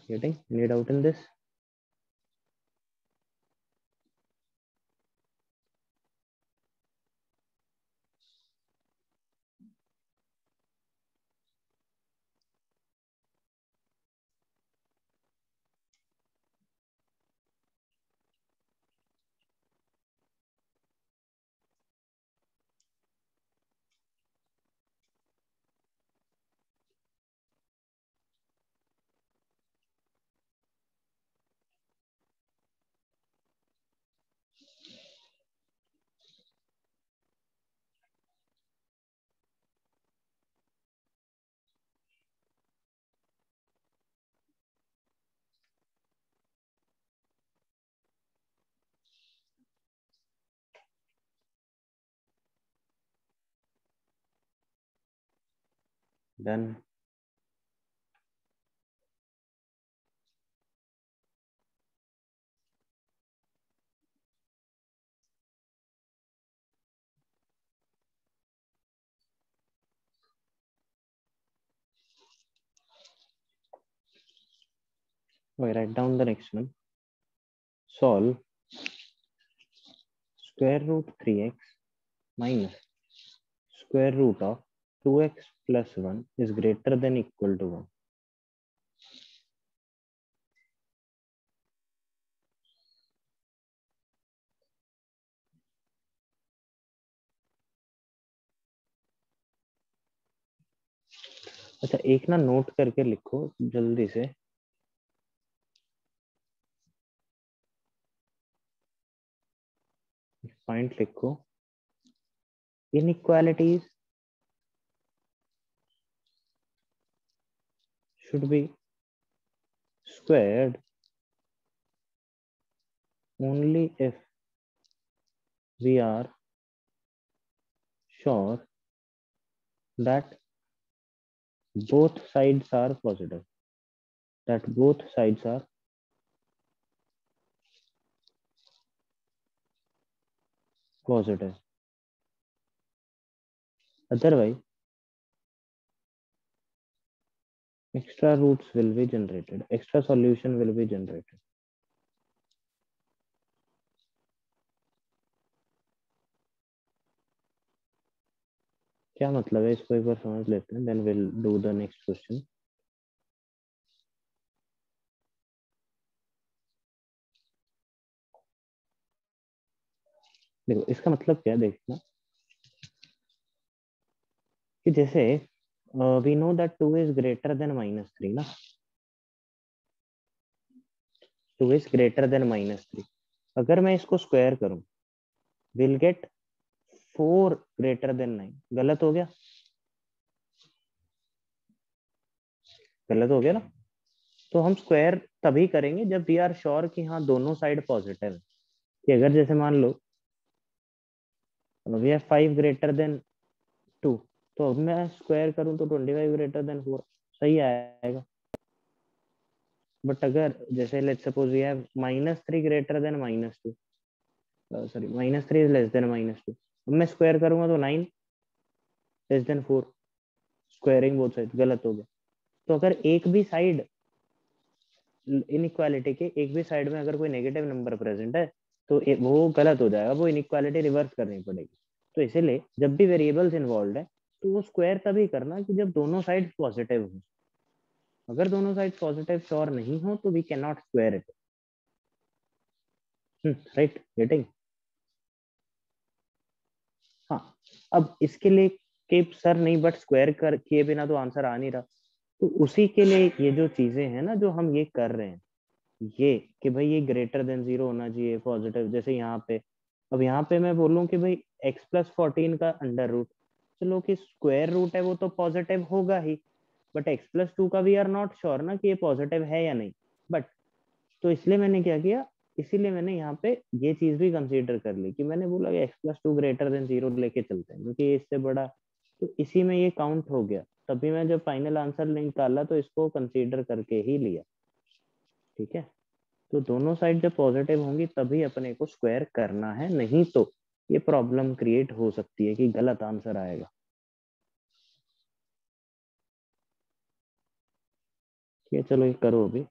Getting any doubt in this? Done. I write down the next one. Solve square root 3x minus square root of 2x plus 1 is greater than equal to 1. अच्छा, एक ना नोट करके लिखो जल्दी से। पॉइंट लिखो, inequalities should be squared only if we are sure that both sides are positive, that both sides are positive. Otherwise, extra roots will be generated, extra solution will be generated. क्या मतलब है इसको एक बार समझ लेते हैं, then will do the next question. देखो इसका मतलब क्या, देखना कि जैसे we know that 2 is greater than -3 ना, 2 इज ग्रेटर देन -3। अगर मैं इसको स्क्वायर करूं विल गेट 4 ग्रेटर देन 9। गलत हो गया, गलत हो गया ना। तो हम स्क्वायर तभी करेंगे जब वी आर श्योर कि हाँ दोनों साइड पॉजिटिव है। कि अगर जैसे मान लो वी हैव 5 ग्रेटर देन 2, तो अब मैं स्क्वायर करूं तो 25 ग्रेटर देन 4 सही आएगा। बट अगर जैसे let's suppose we have -3 greater than -2, sorry -3 is less than -2, अब मैं स्क्वायर करूंगा तो 9 less than 4, squaring both side, गलत हो गया। तो अगर एक भी साइड इनइक्वालिटी के एक भी साइड में अगर कोई नेगेटिव नंबर प्रेजेंट है तो वो गलत हो जाएगा, वो इनइक्वालिटी रिवर्स करनी पड़ेगी। तो इसीलिए जब भी वेरिएबल्स इन्वॉल्व है तो वो स्क्वायर तभी करना कि जब दोनों साइड पॉजिटिव हो। अगर दोनों साइड पॉजिटिव श्योर नहीं हो तो we can not square it. Right, getting. हाँ, अब इसके लिए के सर नहीं, बट स्क्वायर कर किए बिना तो आंसर आ नहीं रहा। तो उसी के लिए ये जो चीजें हैं ना जो हम ये कर रहे हैं, ये कि भाई ये ग्रेटर देन 0 होना चाहिए पॉजिटिव। जैसे यहाँ पे, अब यहाँ पे मैं बोलूँ कि भाई x+14 का अंडर रूट, चलो कि स्क्वायर रूट है वो तो पॉजिटिव होगा ही, बट x+2 का वी आर नॉट श्योर ना कि ये पॉजिटिव है या नहीं। बट तो इसलिए मैंने क्या किया, इसीलिए मैंने यहाँ पे ये चीज भी कंसीडर कर ली कि मैंने बोला कि x+2 ग्रेटर देन 0 लेके चलते हैं क्योंकि इससे बड़ा, तो इसी में ये काउंट हो गया। तभी मैं जब फाइनल आंसर निकाला तो इसको कंसीडर करके ही लिया। ठीक है, तो दोनों साइड जब पॉजिटिव होंगी तभी अपने को स्क्वायर करना है, नहीं तो ये प्रॉब्लम क्रिएट हो सकती है कि गलत आंसर आएगा। ठीक है, चलो ये करो अभी।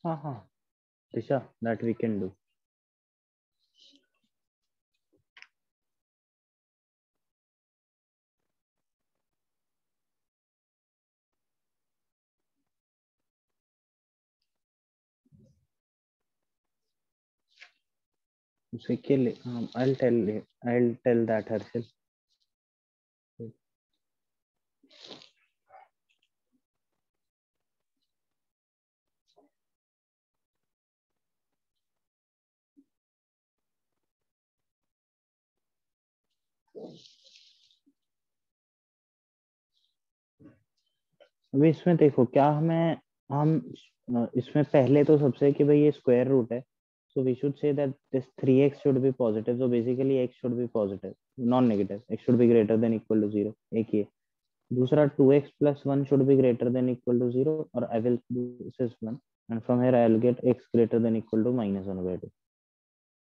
हाँ, दिशा, that we can do. उसे के लिए I'll tell that Harshil. अभी इसमें देखो क्या हम इसमें पहले तो सबसे कि भाई ये स्क्वायर रूट है, so we should say that this 3x should be positive, so basically x should be positive, non negative, x should be greater than equal to 0, एक ये. दूसरा 2x plus 1 should be greater than equal to 0, और I will, this is 1, and from here I will get x greater than equal to minus 1 by 2.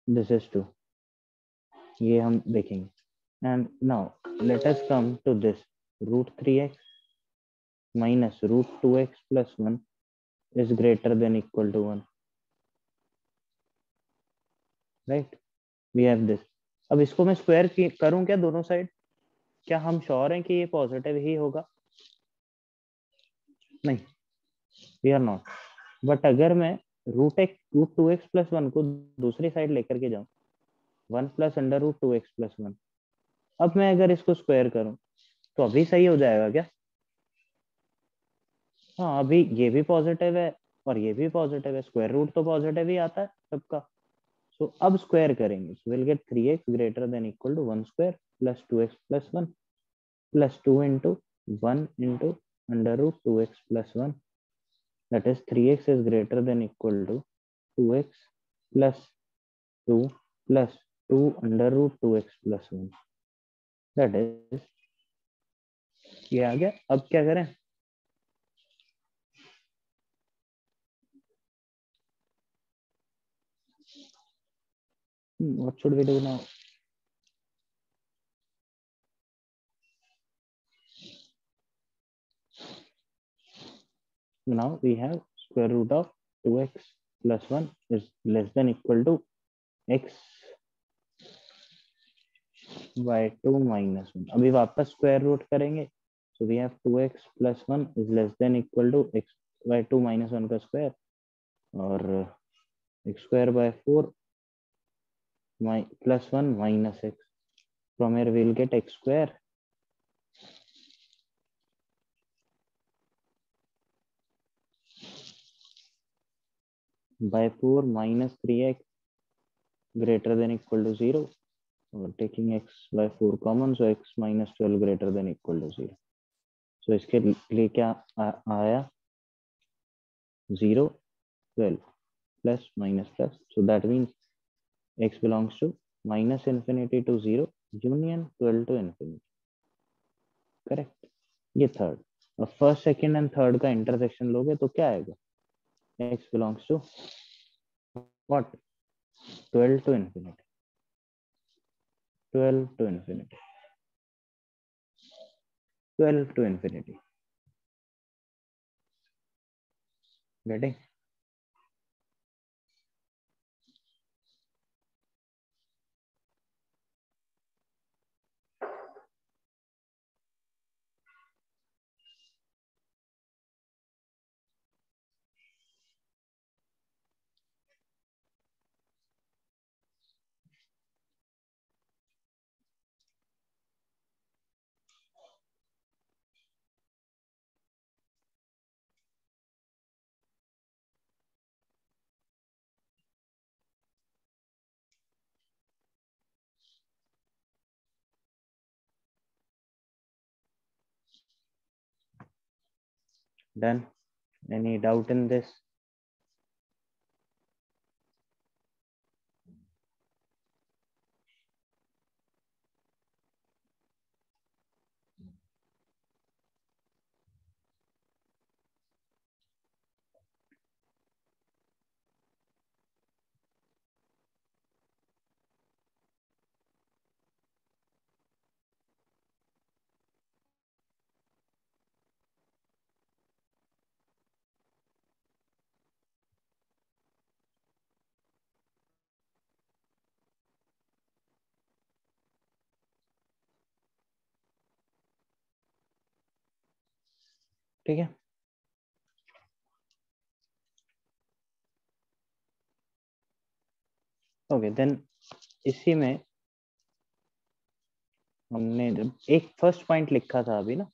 This is 2. ये हम देखेंगे. And now let us come to this root 3x minus root 2x plus 1 is greater than equal to 1, right? We have this. अब इसको मैं स्क्वायर करूं क्या दोनों साइड? क्या हम श्योर हैं कि ये पॉजिटिव ही होगा? नहीं, वी आर नॉट. बट अगर मैं root two x plus one को दूसरी साइड लेकर के जाऊं, 1 plus under root 2x plus 1, अब मैं अगर इसको स्क्वायर करूं तो अभी सही हो जाएगा क्या? हाँ, अभी ये भी पॉजिटिव है और ये भी पॉजिटिव है, स्क्वायर रूट तो पॉजिटिव ही आता है सबका. सो अब स्क्वायर करेंगे, so will get 3x greater than equal to 1 square plus 2x plus 1 plus 2 into 1 into under root 2x plus 1, that is 3x is greater than equal to 2x plus 2 plus 2 under root 2x plus 1, that is, ये आ गया. अब क्या करें? What should we do now? Now we have square root of 2x plus 1 is less than equal to x by 2 minus 1. अभी वापस स्क्वायर रूट करेंगे, so we have 2x plus 1 is less than equal to x by 2 minus 1 का स्क्वायर, और x square by 4 plus 1 minus x. From here we'll get x square by 4 minus 3x greater than equal to 0. Taking x by 4 common, so x minus 12 greater than equal to 0. So इसके लिए क्या आया? 0, 12 plus minus plus. So that means x belongs to minus infinity to 0 union 12 to infinity. Correct. ये थर्ड. अब फर्स्ट सेकेंड एंड थर्ड का इंटरसेक्शन लोगे तो क्या आएगा? x belongs to what? 12 to infinity. 12 to infinity. 12 to infinity. Getting? Done. Any doubt in this? ठीक है, ओके देन इसी में हमने जब एक फर्स्ट पॉइंट लिखा था अभी ना,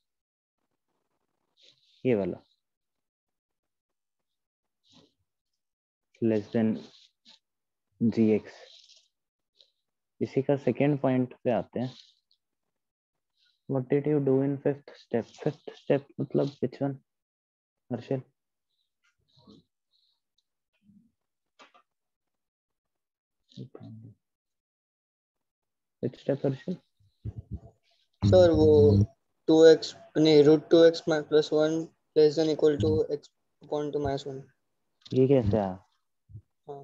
ये वाला लेस देन gx, इसी का सेकेंड पॉइंट पे आते हैं. What did you do in fifth step? Fifth step मतलब which one Harshal? Which step Harshal? Sir वो 2x नहीं √2x plus 1 less than equal to x upon two -1. ये कैसे आया? हाँ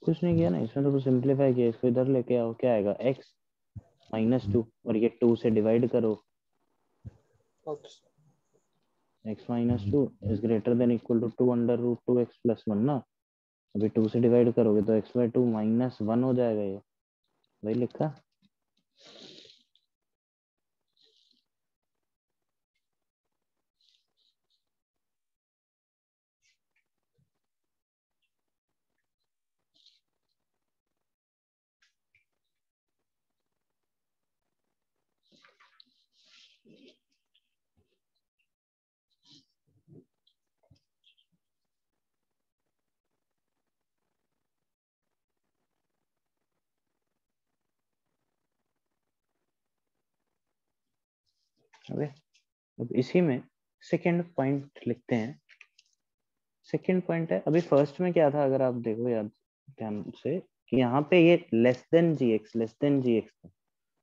कुछ नहीं किया ना इसमें, तो सिंपलीफाई किया, इसको इधर लेके आओ, क्या आएगा x -2 और ये 2 से डिवाइड करो. Okay. x -2 is greater than equal to 2 under root 2x plus 1 ना. अभी 2 से डिवाइड करोगे तो x/2 -1 हो जाएगा. ये वही लिखा. ओके, अब इसी में सेकंड पॉइंट लिखते हैं. सेकंड पॉइंट है, अभी फर्स्ट में क्या था अगर आप देखो याद ध्यान से, कि यहाँ पे ये लेस देन gx था,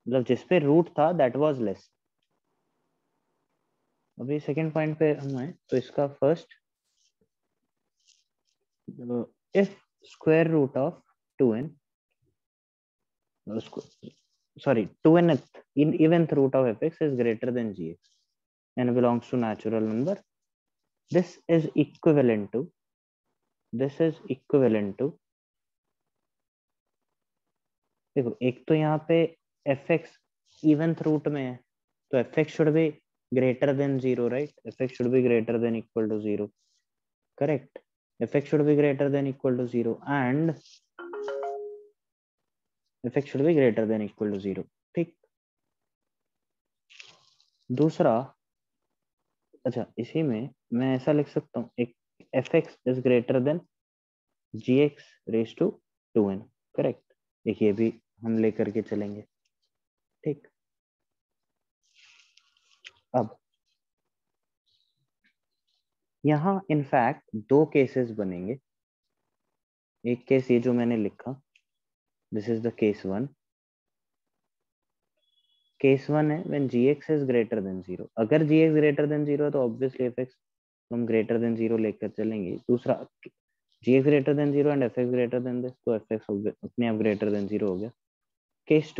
मतलब जिसपे रूट था दैट वाज लेस. अभी सेकंड पॉइंट पे हम आए तो इसका first, if square root of 2n, sorry 2nth in eventh root of fx is greater than gx and belongs to natural number, this is equivalent to देखो एक तो यहाँ पे fx इवेंथ रूट में है, तो fx should be greater than 0, right? fx should be greater than equal to 0, correct? fx should be greater than equal to 0 and fx should be greater than equal to 0. ठीक. दूसरा, अच्छा इसी में मैं ऐसा लिख सकता हूँ, एक fx is greater than gx raised to 2n, correct? एक ये भी हम लेकर के चलेंगे. ठीक. अब यहाँ इनफैक्ट दो केसेस बनेंगे. एक केस ये जो मैंने लिखा, this is the case 1. Case 1 है when gx is greater than 0. अगर gx ग्रेटर देन 0 है तो ऑब्वियसली fx हम ग्रेटर देन 0 लेकर चलेंगे. दूसरा, gx greater than 0 and fx greater then this, तो fx अपने आप ग्रेटर देन 0 हो गया. केस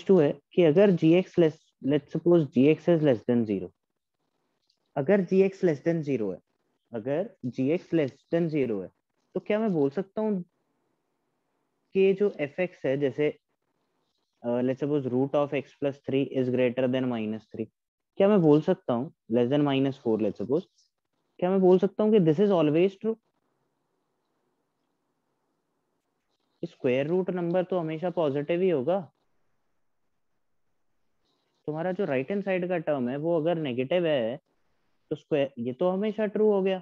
2, है कि अगर gx less, let's suppose gx is less than 0. अगर gx लेस देन 0 है, अगर gx लेस देन 0 है, तो क्या मैं बोल सकता हूँ कि जो fx है, जैसे let's suppose root of x plus 3 is greater than -3, क्या मैं बोल सकता हूँ लेस देन -4 लेट्स सपोज, क्या मैं बोल सकता हूँ कि this is always true? Square root number तो हमेशा पॉजिटिव ही होगा. तुम्हारा जो राइट हैंड साइड का टर्म है वो अगर नेगेटिव है तो स्क्वायर, ये तो हमेशा ट्रू हो गया.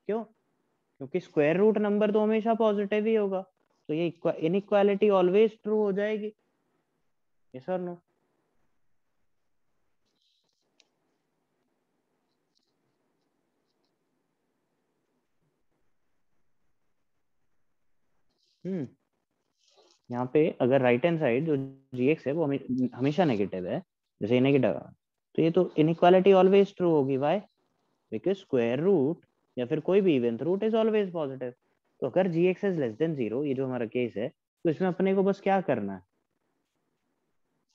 क्यों? क्योंकि स्क्वायर रूट नंबर तो हमेशा पॉजिटिव ही होगा, तो ये इनइक्वालिटी ऑलवेज ट्रू हो जाएगी. यस और नो? यहाँ पे अगर राइट हैंड साइड जो gx है वो हमेशा नेगेटिव है, जैसे नेगेटिव, तो ये तो इनइक्वालिटी ऑलवेज ट्रू होगी. व्हाई? बिकॉज स्क्वायर रूट या फिर कोई भी even root is always positive. तो अगर gx इज लेस देन 0, ये जो हमारा केस है, तो इसमें अपने को बस क्या करना है,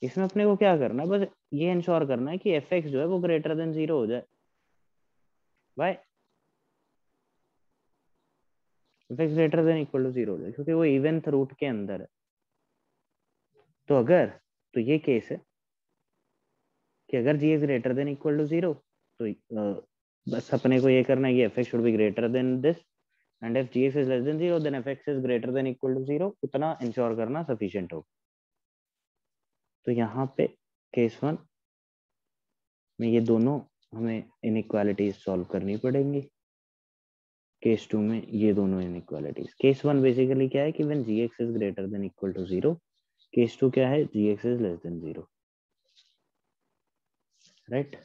इसमें अपने को क्या करना है, बस ये इंश्योर करना है कि fx जो है वो ग्रेटर देन 0 हो जाए. Why? fx greater than equal to 0 हो जाए, क्योंकि वो इवेंट रूट के अंदर है. तो अगर, तो ये केस है, कि अगर g is greater than equal to 0 तो बस अपने को ये करना है कि f(x) should be greater than this and if gx is less than 0 then f(x) is greater than equal to 0, उतना इंश्योर करना सफिशिएंट हो। तो यहाँ पे केस 1 में ये दोनों हमें इनइक्वालिटीज सॉल्व करनी पड़ेंगी, केस 2 में ये दोनों इनइक्वालिटीज। केस 1 बेसिकली क्या है कि when gx is greater than equal to 0, case 2 क्या है, gx is less than 0, right.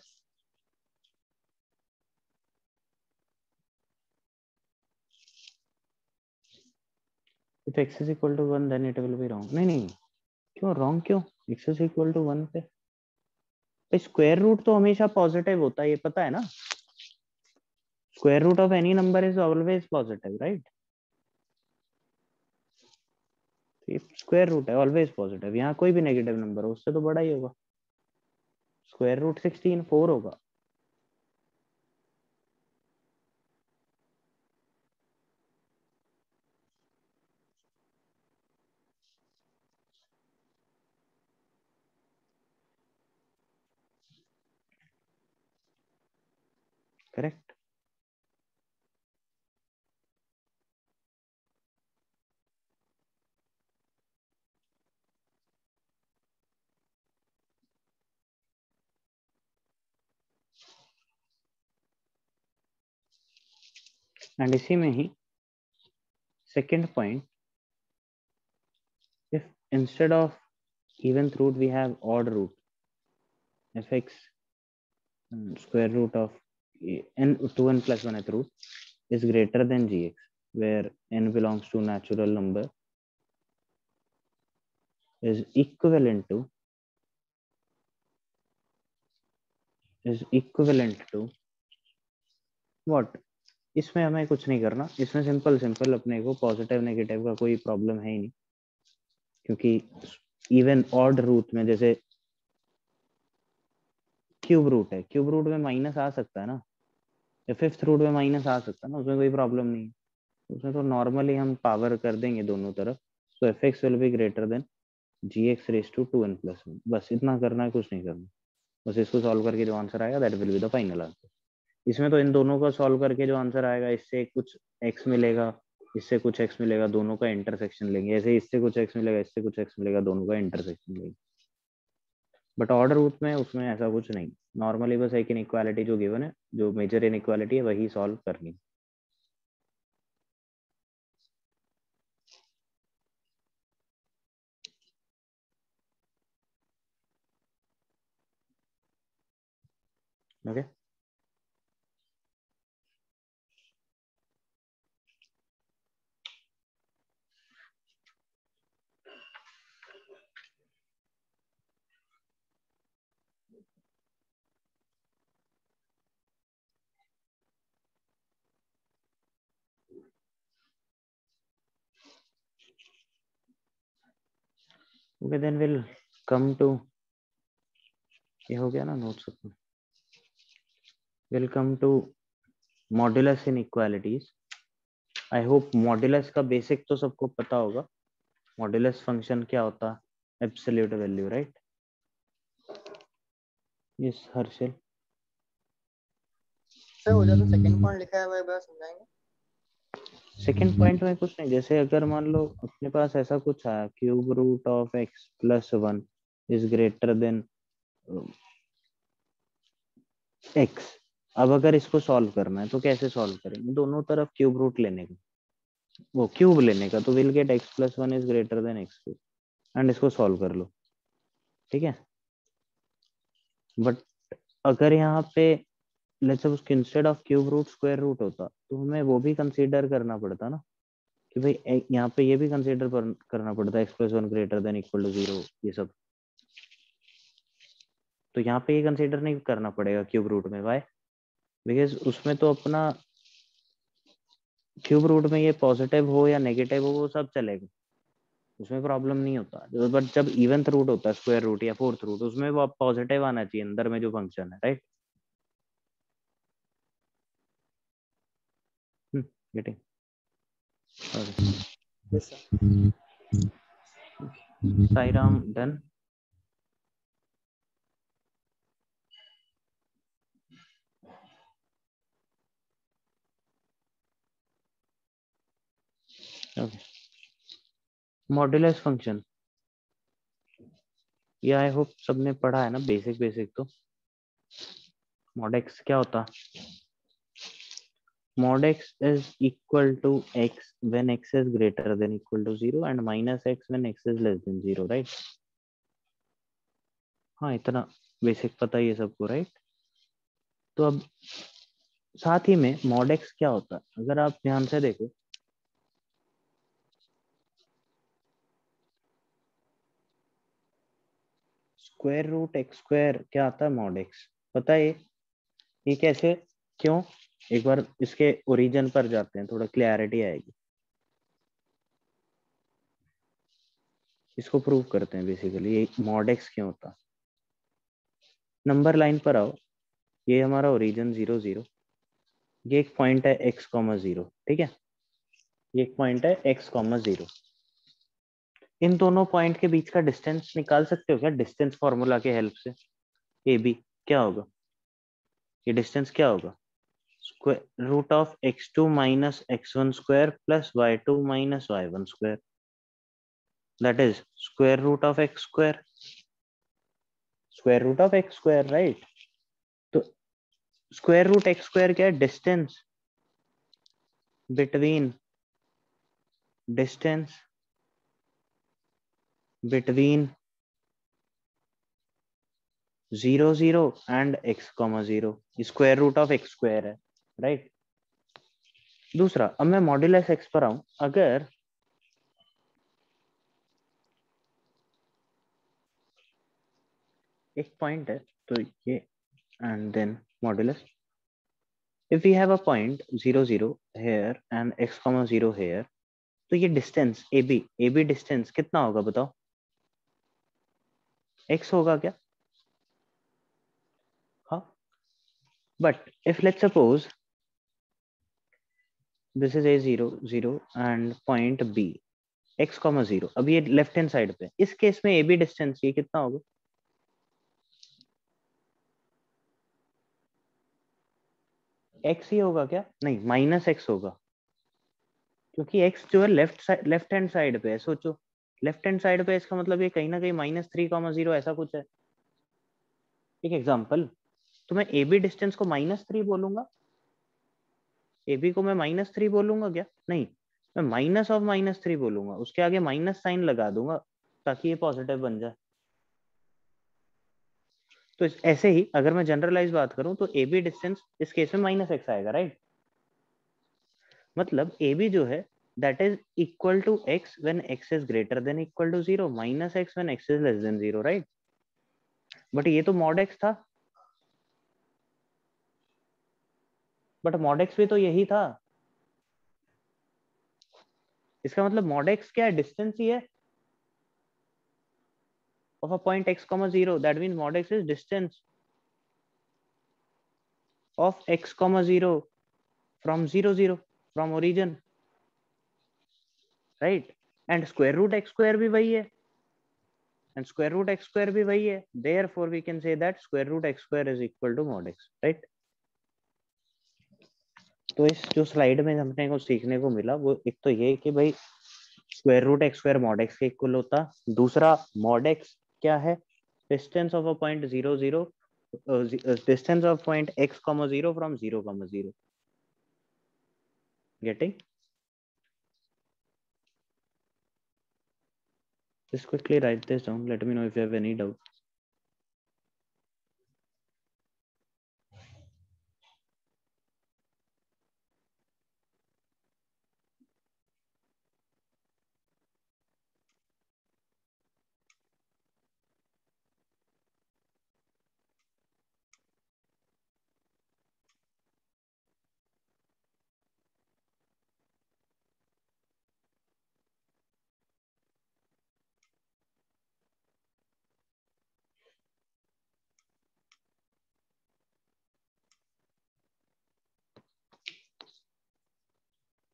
If x is equal to 1 then it will be wrong। नहीं क्यों wrong, क्यों x is equal to 1 पे स्क्वायर रूट तो हमेशा पॉजिटिव होता है, ये पता है ना। Square root of any number is always positive, right. Square root है ऑलवेज पॉजिटिव, यहाँ कोई भी नेगेटिव नंबर हो उससे तो बड़ा ही होगा। स्क्वायर रूट 16 4 होगा। करेक्ट। एंड इसी में ही second point, if instead of even root we have odd root, fx square root of n 2n plus 1th root is greater than gx, where n belongs to natural number, is equivalent to what? इसमें हमें कुछ नहीं करना, इसमें सिंपल अपने को पॉजिटिव नेगेटिव का कोई प्रॉब्लम है ही नहीं, क्योंकि इवन ऑड रूट में जैसे क्यूब रूट है, क्यूब रूट में माइनस आ सकता है ना, या फिफ्थ रूट में माइनस आ सकता है ना, उसमें कोई प्रॉब्लम नहीं है। उसमें तो नॉर्मली हम पावर कर देंगे दोनों तरफ, तो fx will be greater than gx raise to 2n plus 1। बस इतना करना है, कुछ नहीं करना। बस इसको सॉल्व करके जो आंसर आएगा that will be the final answer. इसमें तो इन दोनों का सॉल्व करके जो आंसर आएगा, इससे कुछ x मिलेगा, इससे कुछ x मिलेगा, दोनों का इंटरसेक्शन लेंगे, ऐसे इससे कुछ x मिलेगा, इससे कुछ x मिलेगा, दोनों का इंटरसेक्शन लेंगे। बट ऑर्डर रूट में उसमें ऐसा कुछ नहीं, नॉर्मली बस एक इनइक्वालिटी जो गिवन है, जो मेजर इनइक्वालिटी है वही सॉल्व करनी। Okay okay then will come to, ये हो गया ना नोट्स अपना। Will come to modulus inequalities. I hope modulus का बेसिक तो सबको पता होगा। मॉड्यूलस फंक्शन क्या होता है, absolute value, right. Yes Harshal. Sir वो जो सेकंड पॉइंट लिखा है वो एक बार समझाएंगे। सेकंड पॉइंट में कुछ नहीं, जैसे अगर मान लो अपने पास ऐसा कुछ आया, cube root of x plus 1 is greater than x। अब अगर इसको सॉल्व करना है तो कैसे सॉल्व करेंगे, दोनों तरफ क्यूब रूट लेने का, वो क्यूब लेने का, तो will get x plus 1 is greater than x2 and इसको सॉल्व कर लो, ठीक है। बट अगर यहाँ पे let's suppose instead of cube root square root होता, तो हमें वो भी कंसीडर करना पड़ता ना, कि भाई यहाँ पे ये भी कंसीडर करना पड़ता है x plus 1 greater than equal to 0, ये सब। तो यहाँ पे ये कंसीडर नहीं करना पड़ेगा क्यूब रूट में, वाई? बिकॉज उसमें तो अपना क्यूब रूट में ये पॉजिटिव हो या नेगेटिव हो वो सब चलेगा, उसमें प्रॉब्लम नहीं होता। बट जब इवेंथ रूट होता है, स्क्वायर रूट या फोर्थ रूट, उसमें वो पॉजिटिव आना चाहिए अंदर में जो फंक्शन है, right. Getting Sairam done. Okay, modulus function, ये आई होप सबने पढ़ा है ना, बेसिक बेसिक तो। mod x क्या होता? mod x is equal to x when x is greater than equal to 0 and minus x when x is less than 0, right? हाँ, इतना बेसिक पता ही है सबको, राइट? तो अब साथ ही में mod x क्या होता है, अगर आप ध्यान से देखो, स्क्वायर रूट एक्स स्क्वायर क्या आता है, mod x, पता है ये कैसे, क्यों? एक बार इसके ओरिजिन पर जाते हैं, थोड़ा क्लैरिटी आएगी। इसको प्रूव करते हैं बेसिकली, ये mod x क्यों होता। नंबर लाइन पर आओ, ये हमारा ओरिजिन 0 0, ये एक पॉइंट है x, 0, ठीक है? ये एक पॉइंट है x, 0। इन दोनों पॉइंट के बीच का डिस्टेंस निकाल सकते हो क्या, डिस्टेंस फॉर्मूला के हेल्प से? ए बी क्या होगा, ये डिस्टेंस क्या होगा, square root of x2 minus x1 square plus y2 minus y1 square, that is square root of x square, square root of x square, right? तो स्क्वायर रूट x स्क्वायर क्या है, distance between, distance between 0 0 and x, 0, square root of x square है, राइट? दूसरा, अब मैं मॉड्यूलस x पर आऊं, अगर एक पॉइंट है तो ये, and then modulus, if we have a point 0 0 here and x, 0 here, तो ये डिस्टेंस AB डिस्टेंस कितना होगा बताओ, x होगा क्या? हाँ, but if let's suppose this is A0 0 and point B, x, 0, अब ये लेफ्ट हैंड साइड पे, इस केस में AB डिस्टेंस ये कितना होगा, x ही होगा क्या? नहीं, माइनस x होगा, क्योंकि x जो है लेफ्ट हैंड साइड पे है, सोचो लेफ्ट हैंड साइड पे, इसका मतलब ये कहीं ना कहीं -3, 0 ऐसा कुछ है। एक एग्जांपल, तो मैं AB डिस्टेंस को -3 बोलूंगा, AB को मैं -3 बोलूंगा क्या? नहीं, मैं -3 बोलूंगा, उसके आगे माइनस साइन लगा दूंगा ताकि ये पॉजिटिव बन जाए। तो ऐसे ही अगर मैं जनरलाइज बात करूं तो AB डिस्टेंस इस केस में -x आएगा, राइट? मतलब AB जो है that is equal to x when x is greater than equal to 0, -x when x is less than 0, right? But ये तो mod x था, बट mod x भी तो यही था, इसका मतलब mod x क्या है, डिस्टेंस ही है of a point x, 0, that means mod x is distance of x, 0 from 0 0, from origin, right? And square root x square भी वही है, and square root x square भी वही है, therefore we can say that square root x square is equal to mod x, right? तो इस जो स्लाइड में हमने को सीखने को मिला वो एक तो ये कि भाई square root x square mod x के इक्वल होता, दूसरा mod x क्या है, distance of a point 0 0, distance of point x, 0 from 0, 0, getting? Just quickly write this down, let me know if you have any doubt.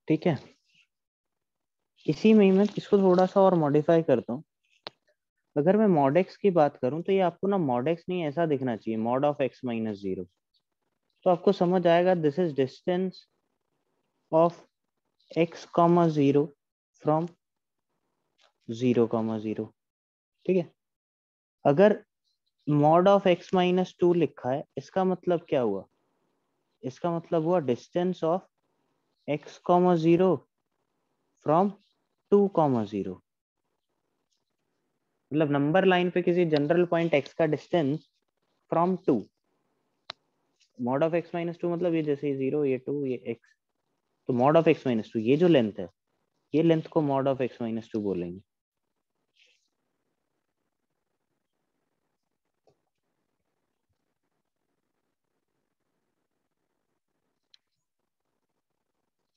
ठीक है, इसी में मैं इसको थोड़ा सा और मॉडिफाई करता हूँ। अगर मैं mod x की बात करूं तो ये आपको ना mod x नहीं ऐसा दिखना चाहिए, mod of x minus 0, तो आपको समझ आएगा this is distance of x, 0 from 0,0, ठीक है। अगर मॉड ऑफ x माइनस 2 लिखा है, इसका मतलब क्या हुआ? इसका मतलब हुआ डिस्टेंस ऑफ x, 0 फ्रॉम 2,0, मतलब नंबर लाइन पे किसी जनरल पॉइंट x का distance from 2। Mod of x minus 2 मतलब ये जैसे 0, ये 2, ये x, तो मॉड ऑफ x माइनस 2 ये जो लेंथ है, ये लेंथ को मॉड ऑफ x माइनस 2 बोलेंगे।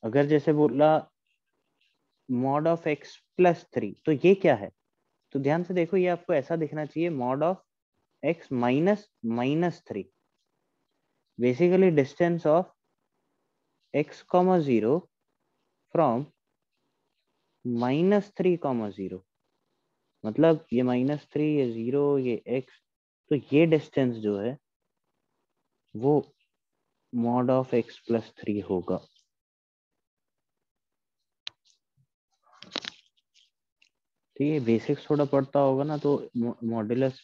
अगर जैसे बोला मॉड ऑफ x प्लस 3, तो ये क्या है? तो ध्यान से देखो, ये आपको ऐसा दिखना चाहिए, mod of x minus -3, basically distance of x, 0 from -3,0, मतलब ये -3, ये 0, ये x, तो ये डिस्टेंस जो है वो मॉड ऑफ x प्लस 3 होगा। ठीक है, बेसिक्स थोड़ा पढ़ता होगा ना, तो मॉड्यूलस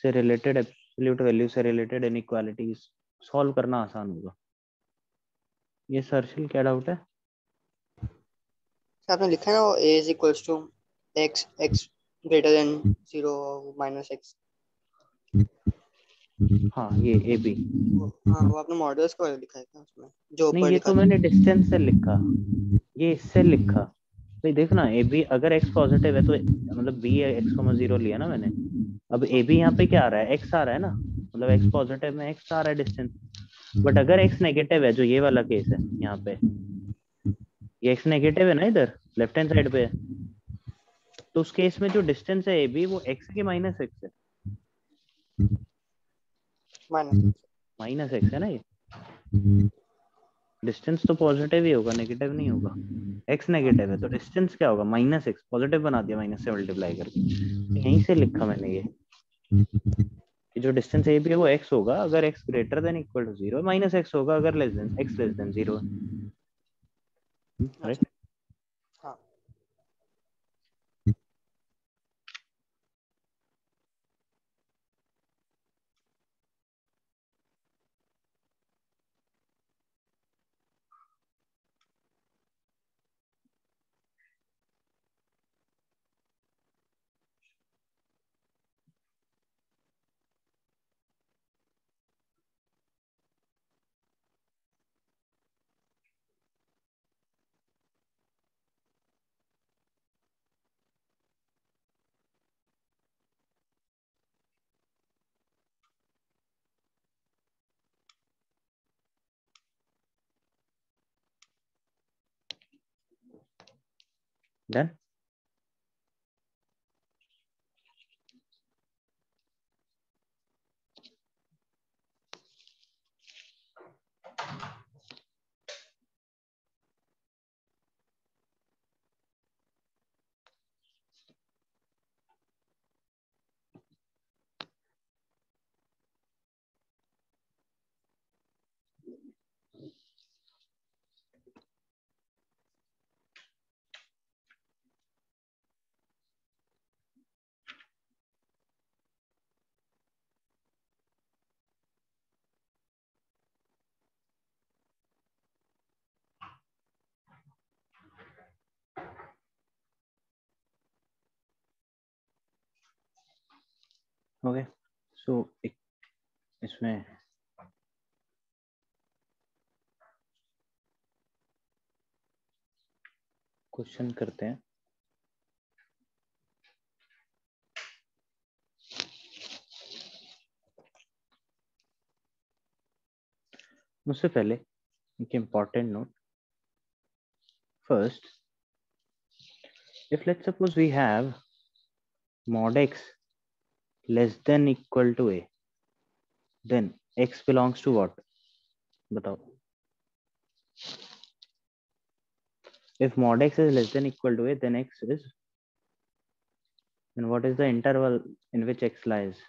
से रिलेटेड, एब्सोल्यूट वैल्यू से रिलेटेड इनइक्वालिटीज सॉल्व करना आसान होगा। ये सर्चिल क्या डाउट है? आपने लिखा है ना वो a is equals to x greater than 0 minus x। हाँ, ये ए बी। हाँ वो आपने मॉडल्स को लिखा है क्या उसमें जो नहीं, ऊपर ये लिखा तो था? मैंने डिस्टेंस से लिखा, ये इससे लिखा। भाई देखो ना, ए बी अगर x पॉजिटिव है तो मतलब b x, 0 लिया ना मैंने। अब ए बी यहाँ पे क्या आ रहा है? x आ रहा है ना, मतलब x पॉजिटिव में x आ रहा है डिस्टेंस। बट अगर x नेगेटिव है, जो ये वाला केस है यहाँ पे, ये x नेगेटिव है ना, इधर लेफ्ट हैंड साइड पे है, तो उस केस में जो डिस्टेंस है ए बी, वो x के -x है। माइनस -x है ना, ये डिस्टेंस तो पॉजिटिव ही होगा, नेगेटिव नहीं होगा। x नेगेटिव है तो डिस्टेंस क्या होगा? -x, पॉजिटिव बना दिया माइनस से मल्टीप्लाई करके। यहीं से लिखा मैंने ये कि जो डिस्टेंस ए बी है वो x होगा अगर x greater than equal to 0, -x होगा अगर x लेस देन 0, अच्छा। राइट? हाँ डन। ओके, सो इसमें क्वेश्चन करते हैं। उससे पहले एक important note. First, if let's suppose we have mod x less than equal to a, then x belongs to what? बताओ। If mod x is less than equal to a, then x is, then what is the interval in which x lies?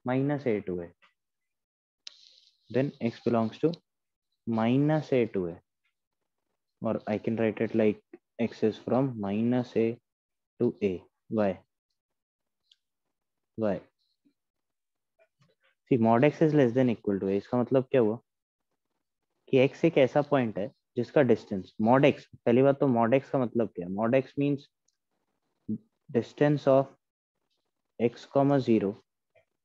minus a to a, then x belongs to minus a to a, or I can write it like x is from minus a to a. Why? See, mod x is less than equal to a, इसका मतलब क्या हुआ कि x एक ऐसा पॉइंट है जिसका डिस्टेंस mod x, पहली बात तो mod x का मतलब क्या है? mod x means distance of x, 0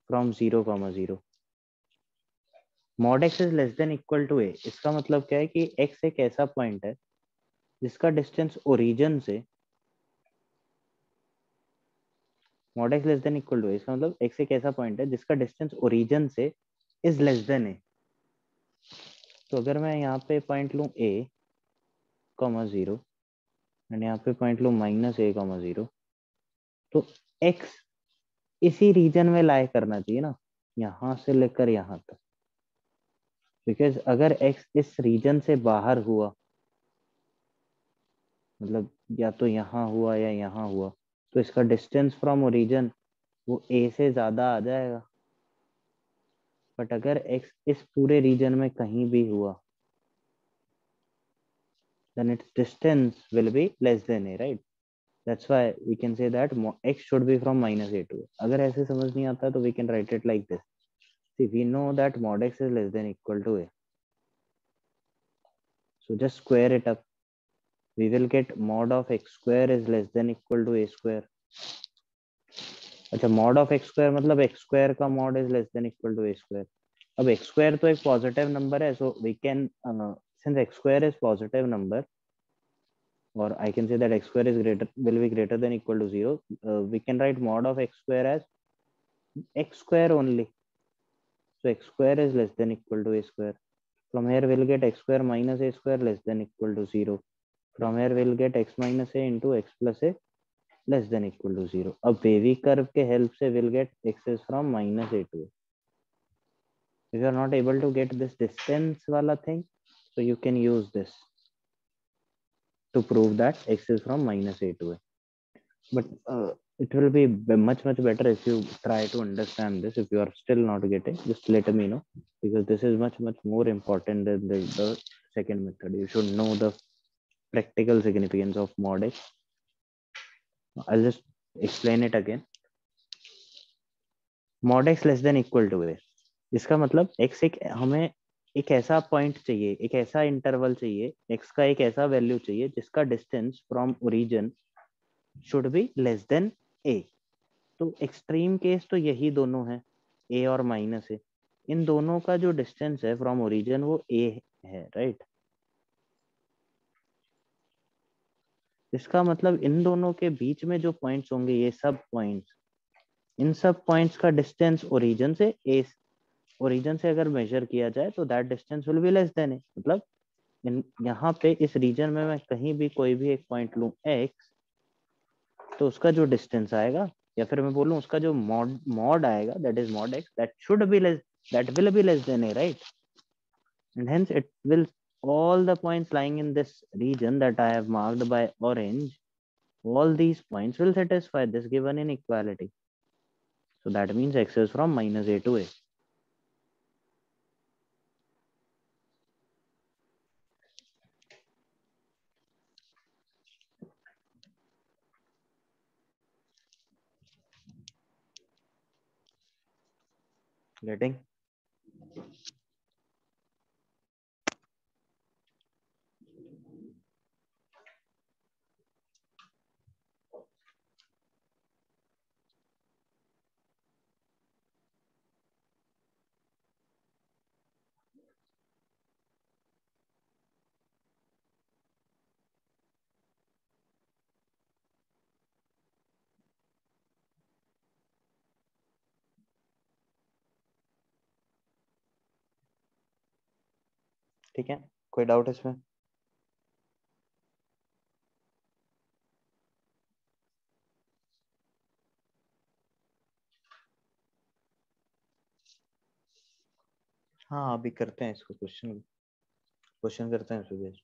from 0, 0. mod x is less than equal to a, इसका मतलब क्या है कि x एक ऐसा पॉइंट है जिसका डिस्टेंस ओरिजिन से, mod x less than equal to a, इसका मतलब x एक ऐसा पॉइंट है जिसका डिस्टेंस ओरिजिन से इज लेस देन a. तो अगर मैं यहाँ पे पॉइंट लूँ a, 0 एंड यहाँ पे पॉइंट लूँ माइनस a, 0, तो x इसी रीजन में लाई करना चाहिए ना, यहाँ से लेकर यहाँ तक. बिकॉज अगर x इस रीजन से बाहर हुआ, मतलब या तो यहाँ हुआ या यहाँ हुआ, तो इसका डिस्टेंस फ्रॉम ओरिजिन वो a से ज्यादा आ जाएगा. बट अगर x इस पूरे रीजन में कहीं भी हुआ, then its distance will be less than a, right? That's why we can say that x should be from minus a to a. अगर ऐसे समझ नहीं आता तो we can write it like this. See, we know that mod x is less than equal to a. So just square it up. We will get mod of x square is less than equal to a square. अच्छा, mod of x square मतलब x square का mod is less than equal to a square. अब x square तो एक positive number है, so we can since x square is positive number, or I can say that x square is will be greater than equal to 0, we can write mod of x square as x square only. So x square is less than equal to a square. From here we'll get x square minus a square less than equal to 0. From here we'll get x minus a into x plus a less than equal to 0. अब wavy curve के help से we'll get x is from minus a to a. If you are not able to get this distance वाला thing, so you can use this to prove that x is from minus a to a. But it will be much better if you try to understand this. If you are still not getting, just let me know, because this is much more important than the second method. You should know the practical significance of mod x. I'll just explain it again. mod x less than equal to a, इसका मतलब x एक हमें एक ऐसा पॉइंट चाहिए, एक ऐसा इंटरवल चाहिए, x का एक ऐसा वैल्यू चाहिए जिसका distance from origin should be less than a. तो एक्सट्रीम केस तो यही दोनों है, a और माइनस a. इन दोनों का जो डिस्टेंस है फ्रॉम ओरिजिन वो a है, राइट? इसका मतलब इन दोनों के बीच में जो पॉइंट्स होंगे, ये सब पॉइंट्स, इन सब पॉइंट्स का डिस्टेंस ओरिजिन से a, ओरिजिन से अगर मेजर किया जाए तो that distance will be less than a. मतलब यहाँ पे इस रीजन में मैं कहीं भी कोई भी एक पॉइंट लूं x, तो उसका जो डिस्टेंस आएगा, या फिर मैं बोलूं उसका जो मॉड आएगा, that is mod x, that should be less, that will be less than a, right? And hence it will, all the points lying in this region that I have marked by orange, all these points will satisfy this given inequality. So that means x is from minus a to a. Getting? ठीक है, कोई डाउट इसमें? हाँ, अभी करते हैं इसको, क्वेश्चन करते हैं इसको बेस.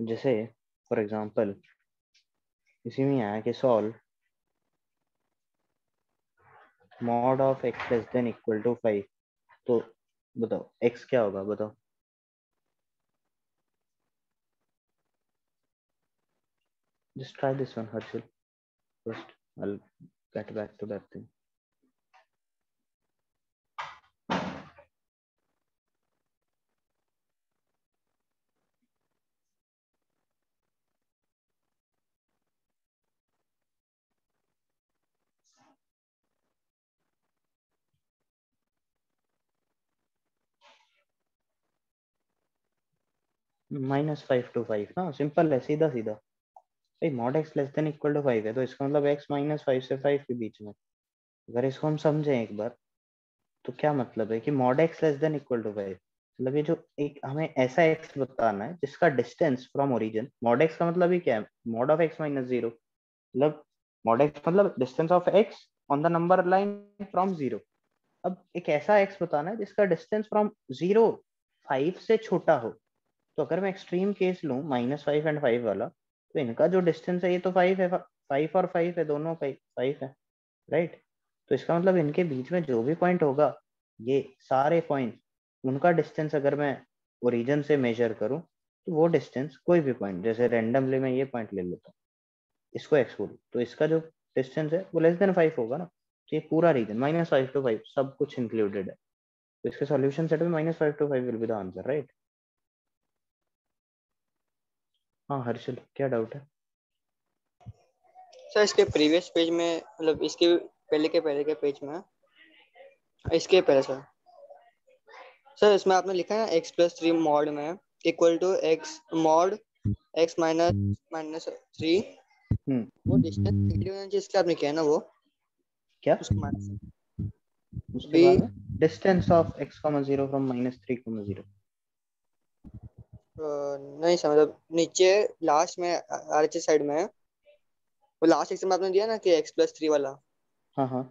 जैसे फॉर एग्जांपल इसी में आया कि solve mod of x less than equal to 5, तो बताओ x क्या होगा, बताओ। Just try this one, Harshil. First, I'll get back to that thing. -5 to 5 ना, सिंपल है, सीधा सीधा। भाई mod x less than equal to 5 है, तो इसका मतलब x -5 से 5 के बीच में। अगर इसको हम समझें एक बार, तो क्या मतलब है कि mod x less than equal to 5, मतलब ये जो एक हमें ऐसा x बताना है जिसका distance from origin, mod x का मतलब ही क्या है, मॉड ऑफ x माइनस 0, मतलब मॉड x मतलब distance of x on the number line from 0। अब एक ऐसा x बताना है जिसका डिस्टेंस फ्रॉम 0 5 से छोटा हो। तो अगर मैं एक्सट्रीम केस लूं -5 एंड 5 वाला, तो इनका जो डिस्टेंस है ये तो 5 है, 5 और 5 है, दोनों 5 है, राइट। तो इसका मतलब इनके बीच में जो भी पॉइंट होगा, ये सारे पॉइंट, उनका डिस्टेंस अगर मैं ओरिजिन से मेजर करूं, तो वो डिस्टेंस कोई भी पॉइंट, जैसे रैंडमली मैं ये पॉइंट ले लेता हूँ, इसको x बोलूं, तो इसका जो डिस्टेंस है वो लेस देन 5 होगा ना। तो ये पूरा रीजन -5 to 5 सब कुछ इंक्लूडेड है, तो इसके सॉल्यूशन सेट में -5 to 5 will be the answer, right. हाँ हर्षल, क्या डाउट है? सर इसके प्रीवियस पेज में, मतलब इसके पहले के पेज में, इसके पहले सर, इसमें आपने लिखा है ना x+3 मॉड में equal to x mod x -3, हम्म, वो डिस्टेंस नेगेटिव होना चाहिए, इसलिए आपने किया है ना वो, क्या उसको माइनस उसके भी। बाद में डिस्टेंस ऑफ x,0 फ्रॉम -3,0। नहीं सर, मतलब नीचे लास्ट में RHS साइड में, वो लास्ट सेक्शन में आपने दिया ना कि x+3 वाला, हाँ हाँ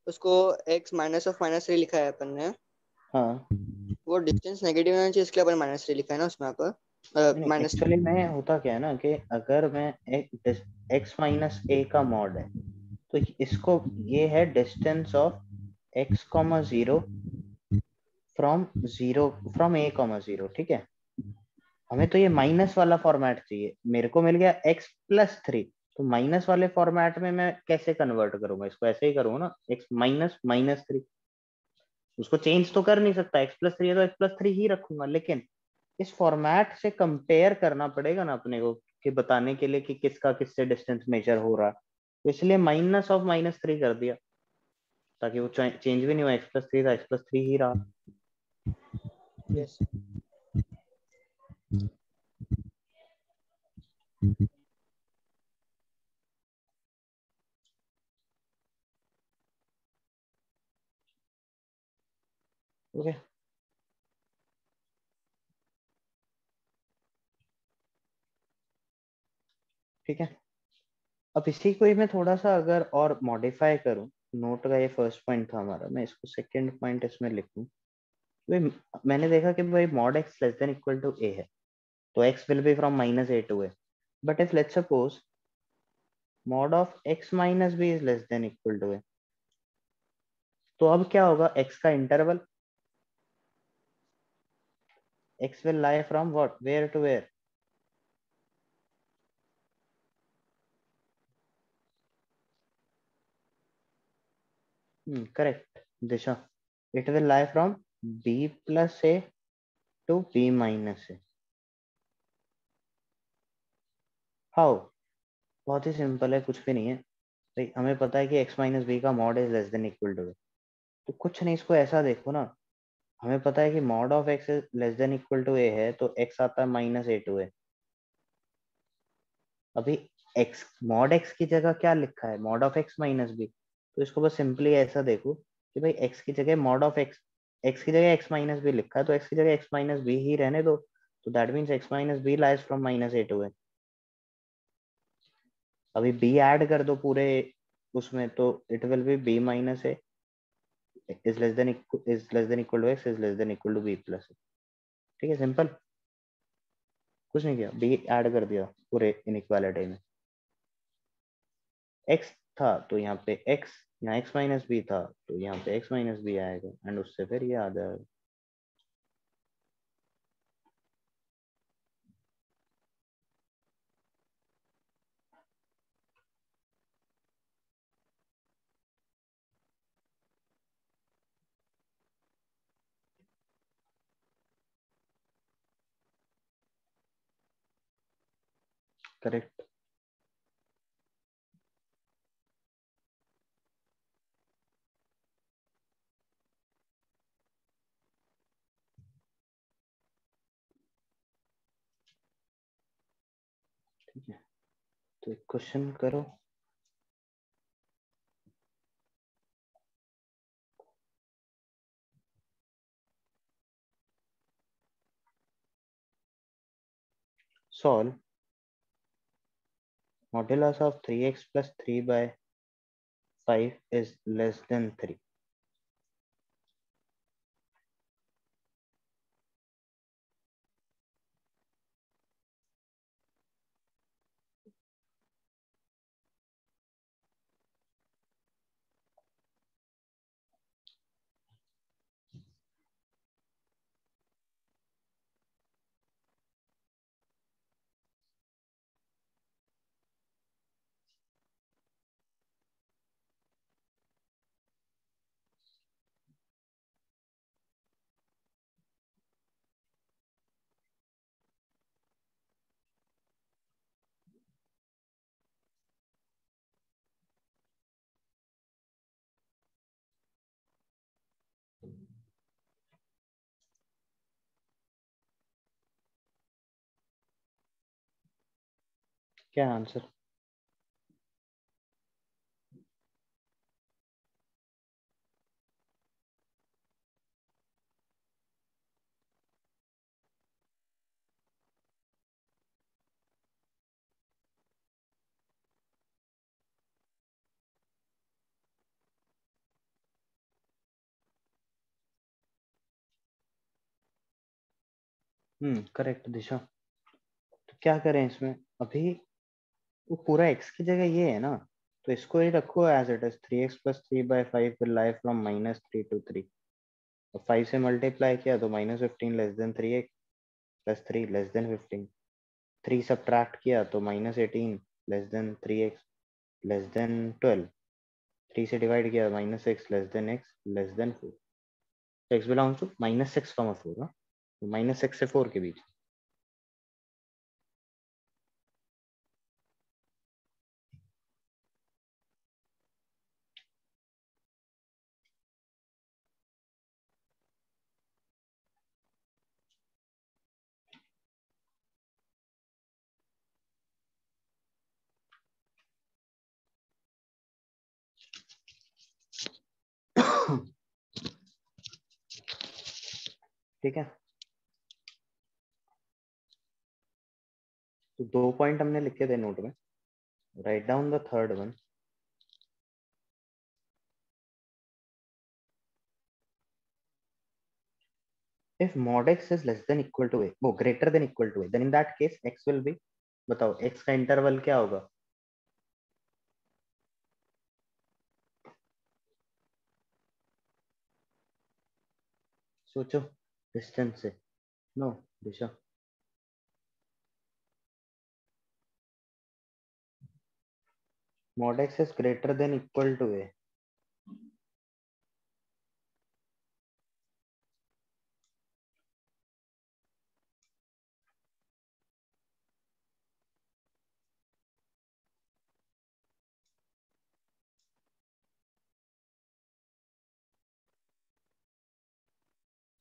उसको x -3 लिखा है अपन ने, हाँ। वो डिस्टेंस नेगेटिव होना चाहिए, इसके लिए अपन -3 लिखा है ना उसमें पर नहीं माइनस। एक्चुअली में होता क्या है ना, कि अगर मैं x-a का मॉड है, तो इसको, ये है distance of x,0 from a,0, ठीक है। हमें तो ये माइनस वाला फॉर्मेट चाहिए, मेरे को मिल गया x+3, तो माइनस वाले फॉर्मेट में मैं कैसे कन्वर्ट करूंगा, इसको ऐसे ही करूंगा ना, x -3, उसको चेंज तो कर नहीं सकता, x+3 है तो x+3 ही रखूंगा, लेकिन इस फॉर्मेट से कंपेयर करना पड़ेगा ना अपने को, कि बताने के लिए कि किसका किससे डिस्टेंस मेजर हो रहा, तो इसलिए -3 कर दिया, ताकि वो चेंज भी नहीं हुआ, x+3 था, x+3 ही रहा। यस। ओके, ठीक है। अब इसी को ही मैं थोड़ा सा अगर और मॉडिफाई करूं, नोट का ये फर्स्ट पॉइंट था हमारा, मैं इसको सेकंड पॉइंट इसमें लिखूं। भाई मैंने देखा कि भाई mod x less than equal to a है, तो x will be from -a to a, but if let's suppose mod of x minus b is less than equal to a, तो अब क्या होगा, x का interval, x will lie from what, where to where? Correct, Disha. It will lie from b plus a to b minus a. How? बहुत ही सिंपल है, कुछ भी नहीं है भाई, हमें पता है कि x माइनस बी का mod is less than equal to, तो कुछ नहीं, इसको ऐसा देखो ना, हमें पता है कि mod of x less than equal to a है, तो x आता है -a to a। अभी x, मॉड x की जगह क्या लिखा है, mod of x minus b, तो इसको बस सिंपली ऐसा देखो कि भाई x की जगह मॉड ऑफ x की जगह x माइनस बी लिखा है, तो x की जगह x माइनस बी ही रहने दो, तो that means x minus b lies from -a to a। अभी b ऐड कर दो पूरे उसमें, तो it will be b minus a is less than equal to x is less than equal to b plus a। ठीक है, सिंपल। कुछ नहीं किया, b ऐड कर दिया पूरे इनइक्वालिटी में। x था तो यहाँ पे x, यहाँ x माइनस बी था तो यहाँ पे x माइनस बी आएगा, एंड उससे फिर ये आ जाएगा। करेक्ट। ठीक है, तो एक क्वेश्चन करो। Solve modulus of 3x plus 3 by 5 is less than 3। क्या आंसर? करेक्ट दिशा। तो क्या करें इसमें अभी? वो पूरा x की जगह ये है ना, तो इसको ही रखो as it is. 3x plus 3/5 will lie from -3 to 3। और 5 से मल्टीप्लाई किया तो -15 less than 3x plus 3 less than 15। 3 subtract किया तो -18 less than 3x less than 12। 3 से डिवाइड किया -6 less than x less than 4। तो x बिलोंग्स टू -6, 4 ना, तो -6 से 4 के बीच। ठीक है, तो 2 पॉइंट हमने लिखे थे नोट में। Right down the third one. If mod x is less than equal to a, वो greater than equal to a, then in that case x will be, बताओ x का इंटरवल क्या होगा? सोचो, डिस्टेंस से। No Disha, mod x is greater than equal to a।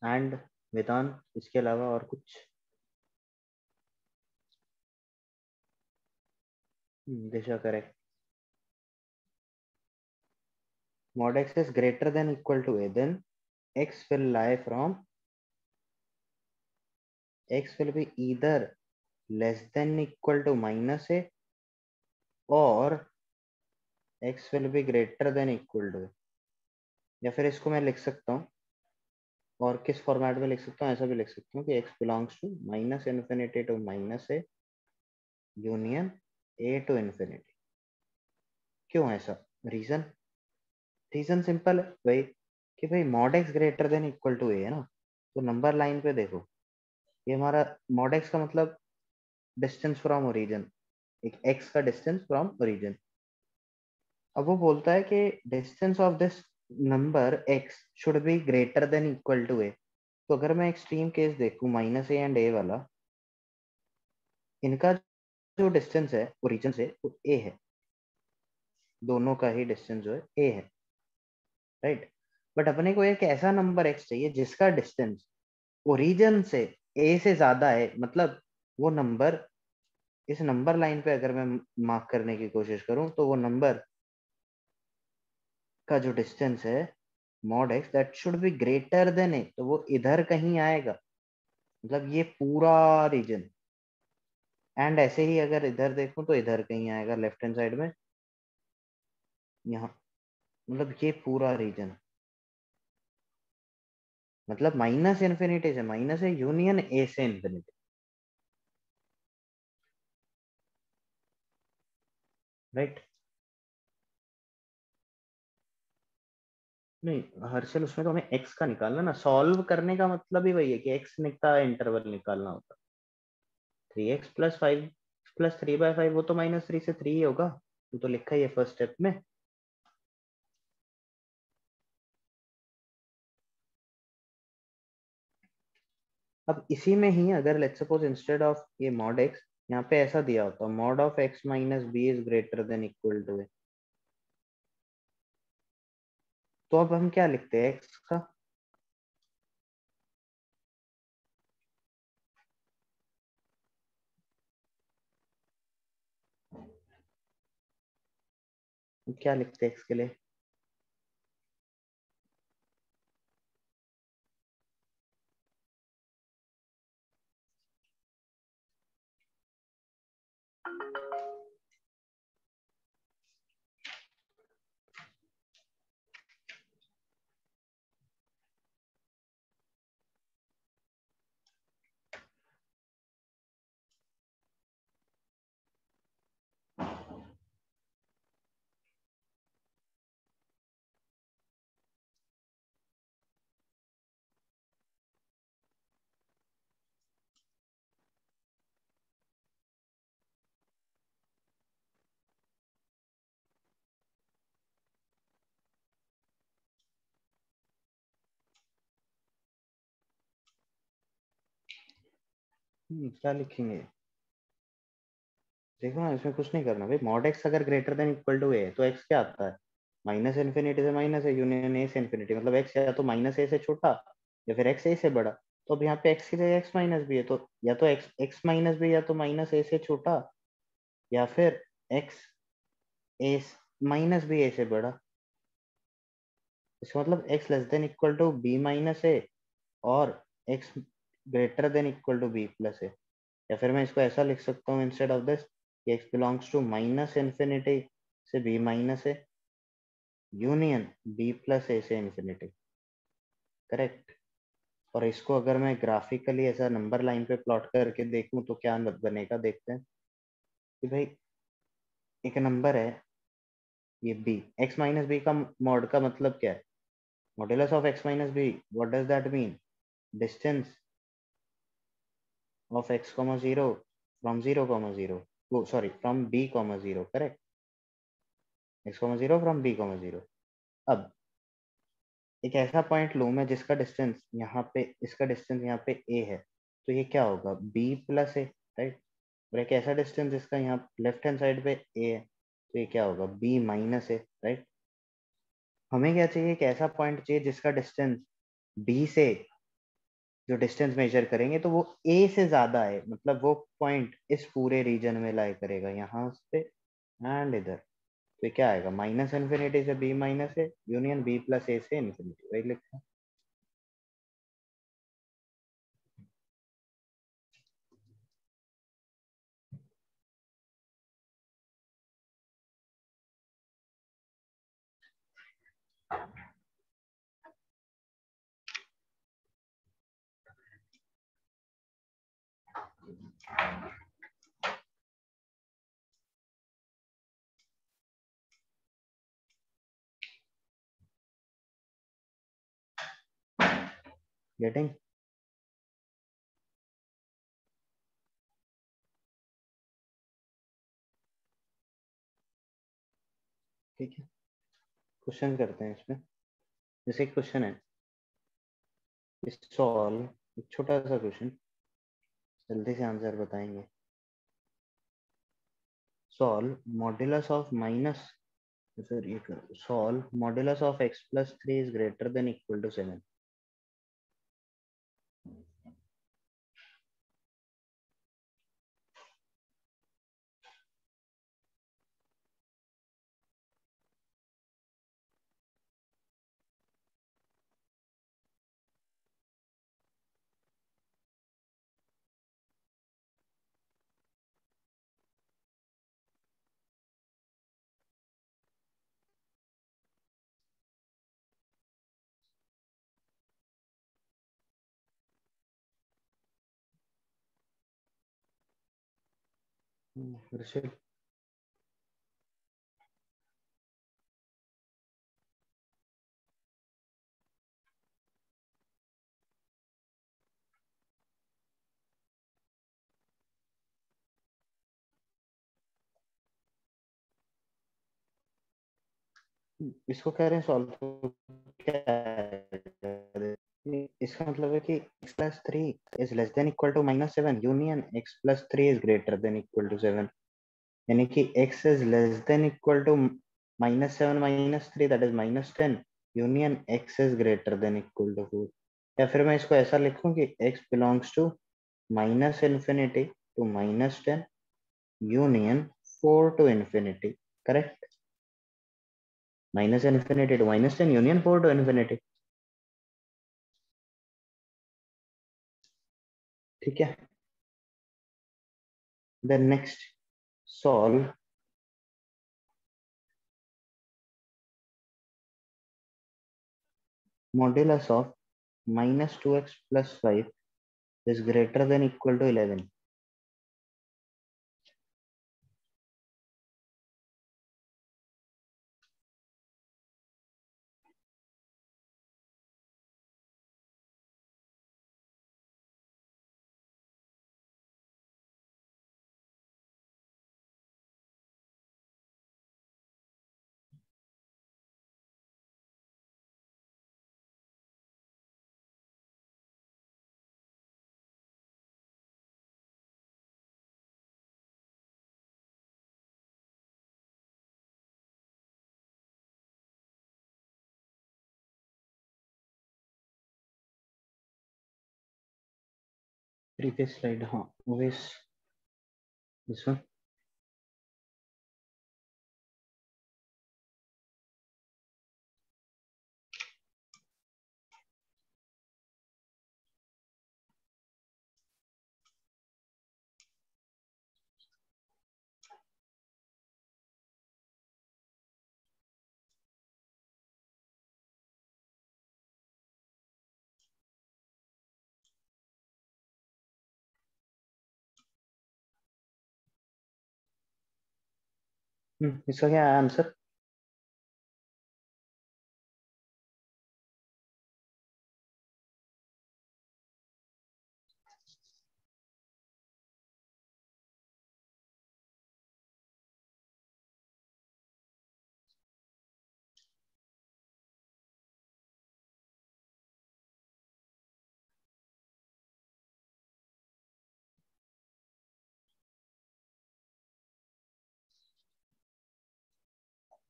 And Vedant, इसके अलावा और कुछ? Disha correct. Mod x is greater than equal to a, then x will lie from, x will be either less than equal to minus a or x will be greater than equal to a। या फिर इसको मैं लिख सकता हूँ और किस फॉर्मेट में लिख सकता हूँ, ऐसा भी लिख सकता हूँ कि x belongs to minus infinity to minus a union a to infinity. क्यों ऐसा? रीजन रीजन सिंपल है भाई, कि भाई mod x greater than equal to a है ना। तो नंबर लाइन पे देखो, ये हमारा मॉड एक्स का मतलब डिस्टेंस फ्रॉम ओरिजिन, एक एक्स का डिस्टेंस फ्रॉम ओरिजिन। अब वो बोलता है कि distance of this number x should be greater than equal to a. तो अगर मैं एक्सट्रीम केस देखूं माइनस ए एंड ए वाला, इनका जो डिस्टेंस है ओरिजिन से वो ए है, दोनों का ही डिस्टेंस जो है ए है, राइट। बट अपने को एक ऐसा नंबर एक्स चाहिए जिसका डिस्टेंस ओरिजिन से ए से ज्यादा है, मतलब वो नंबर, इस नंबर लाइन पे अगर मैं मार्क करने की कोशिश करूं तो वो नंबर का जो डिस्टेंस है mod x that should be greater than a, तो वो इधर कहीं आएगा, मतलब ये पूरा रीजन। एंड ऐसे ही अगर इधर देखूं तो इधर कहीं आएगा लेफ्ट हैंड साइड में, यहाँ, मतलब ये पूरा रीजन, मतलब माइनस इन्फिनिटी से माइनस है यूनियन ए से इन्फिनिटी, राइट। नहीं हर्षल, उसमें तो हमें एक्स का निकालना ना, सॉल्व करने का मतलब ही वही है कि एक्स का इंटरवल निकालना होता है। 3x+5 + 3/5, वो तो -3 से 3 ही होगा, वो तो लिखा ही है फर्स्ट स्टेप में। अब इसी में ही अगर लेट्स सपोज इंस्टेड ऑफ ये मॉड एक्स, यहाँ पे ऐसा दिया होता mod of x minus b is greater than equal to a, तो अब हम क्या लिखते हैं x का? क्या लिखते हैं x के लिए? क्या लिखेंगे? देखो ना, इसमें कुछ नहीं करना भाई, मॉड एक्स अगर greater than equal to a तो एक्स क्या आता है? माइनस इन्फिनिटी से माइनस है यूनियन ए से इन्फिनिटी, मतलब एक्स या तो माइनस ए से छोटा या फिर एक्स ए से बड़ा। तो अब यहाँ पे एक्स की जगह एक्स माइनस भी है, तो या तो एक्स एक्स माइनस भी या तो माइनस ए से छोटा, या फिर x a minus b a से बड़ा। इसका मतलब x less than equal to b minus a, और x greater than equal to b plus a. या फिर मैं इसको ऐसा लिख सकता हूँ इंस्टेड ऑफ दिस, कि x belongs to minus infinity से b minus a union b plus a से इन्फिनिटी, करेक्ट। और इसको अगर मैं ग्राफिकली ऐसा नंबर लाइन पे प्लॉट करके देखूं तो क्या बनेगा, देखते हैं कि भाई एक नंबर है ये b, x माइनस बी का मॉड का मतलब क्या है? Modulus of x minus b, what does that mean? Distance of x comma 0 from 0 comma 0, वो sorry from b comma 0, correct. x comma 0 from b comma 0। अब एक ऐसा पॉइंट लूं मैं जिसका डिस्टेंस यहाँ पे, इसका डिस्टेंस यहाँ पे a है, तो ये क्या होगा? b प्लस ए, राइट। और एक ऐसा डिस्टेंस जिसका यहाँ लेफ्ट हैंड साइड पे a है, तो ये क्या होगा? b माइनस ए, राइट। हमें क्या चाहिए? एक ऐसा पॉइंट चाहिए जिसका डिस्टेंस b से, जो डिस्टेंस मेजर करेंगे तो वो a से ज्यादा है, मतलब वो पॉइंट इस पूरे रीजन में लाई करेगा, यहाँ पे एंड इधर। तो क्या आएगा? माइनस इन्फिनिटी से b minus a union b plus a से इन्फिनिटी, वही लिखा है। गेटिंग? ठीक है, क्वेश्चन करते हैं इसमें। जैसे क्वेश्चन है, सॉल्व, एक छोटा सा क्वेश्चन, जल्दी से आंसर बताएंगे। Solve modulus of minus, sir ये करो, solve modulus of x+3 is greater than equal to 7। फिर से इसको कह रहे हैं सॉल्व, तो क्या है? इसका मतलब है कि x+3 is less than equal to -7 union x+3 is greater than equal to 7, यानी कि x is less than equal to -7 -3 that is -10 union x is greater than equal to 4। या फिर मैं इसको ऐसा लिखूं कि x belongs to -infinity to -10 union 4 to infinity, correct? -infinity to -10 union 4 to infinity। ठीक है, then next solve modulus of -2x plus 5 is greater than equal to 11। Previous slide, हाँ this one। इसका क्या है आंसर?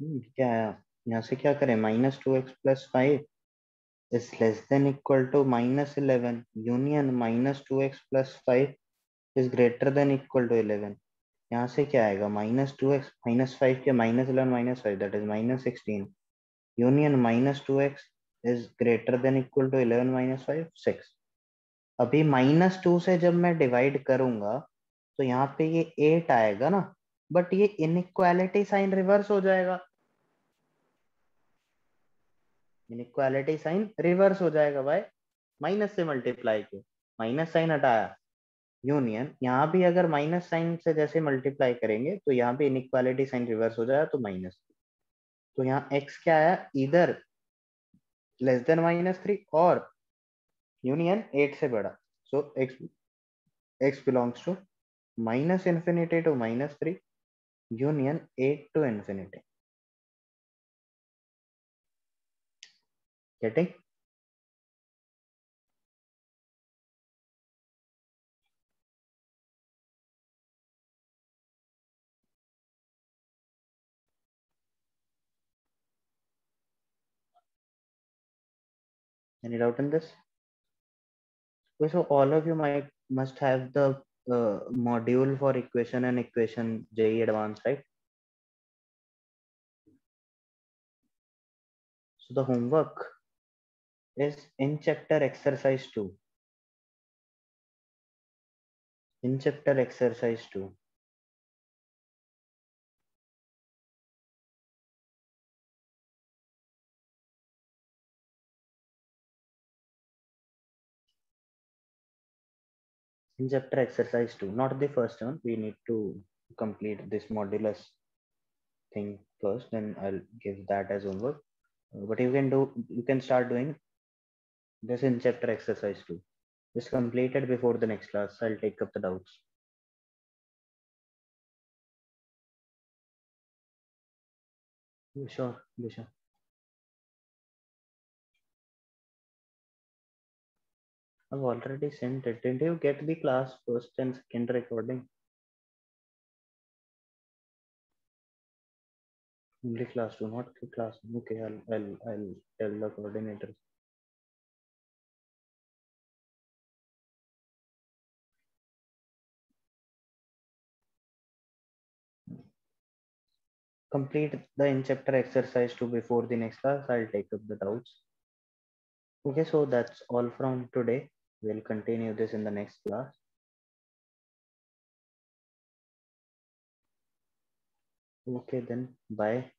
क्या है? यहाँ से क्या करें? -2x plus 5 is less than equal to -11 union -2x plus 5 is greater than equal to 11। यहाँ से क्या आएगा? -2x -5 के -11 -5 that is -16 union -2x is greater than equal to 11 -5 6। अभी -2 से जब मैं डिवाइड करूंगा तो यहाँ पे ये 8 आएगा ना, बट ये इनइक्वालिटी साइन रिवर्स हो जाएगा। इनइक्वालिटी साइन रिवर्स हो जाएगा भाई, माइनस से मल्टीप्लाई के माइनस साइन हटाया, यूनियन, यहाँ भी अगर माइनस साइन से जैसे मल्टीप्लाई करेंगे तो यहाँ पे इनइक्वालिटी साइन रिवर्स हो जाएगा तो माइनस, तो यहाँ x क्या आया, इधर लेस देन -3 और यूनियन 8 से बड़ा, so x belongs to -infinity to -3 union 8 to infinity. Getting? Any doubt in this? Okay, so all of you must have the module for equation and equation JEE Advanced, right? So the homework is in chapter exercise 2. In chapter exercise 2. In chapter exercise 2, not the first one. We need to complete this modulus thing first, then I'll give that as homework. But you can start doing this in chapter exercise 2. Just complete it before the next class. I'll take up the doubts. Sure, sure. I've already sent it. Didn't you get the class first and second recording? Only class 2, not the class. Okay, I'll tell the coordinator. Complete the in chapter exercise 2 before the next class. I'll take up the doubts. Okay, so that's all from today. We'll continue this in the next class. Okay, then bye.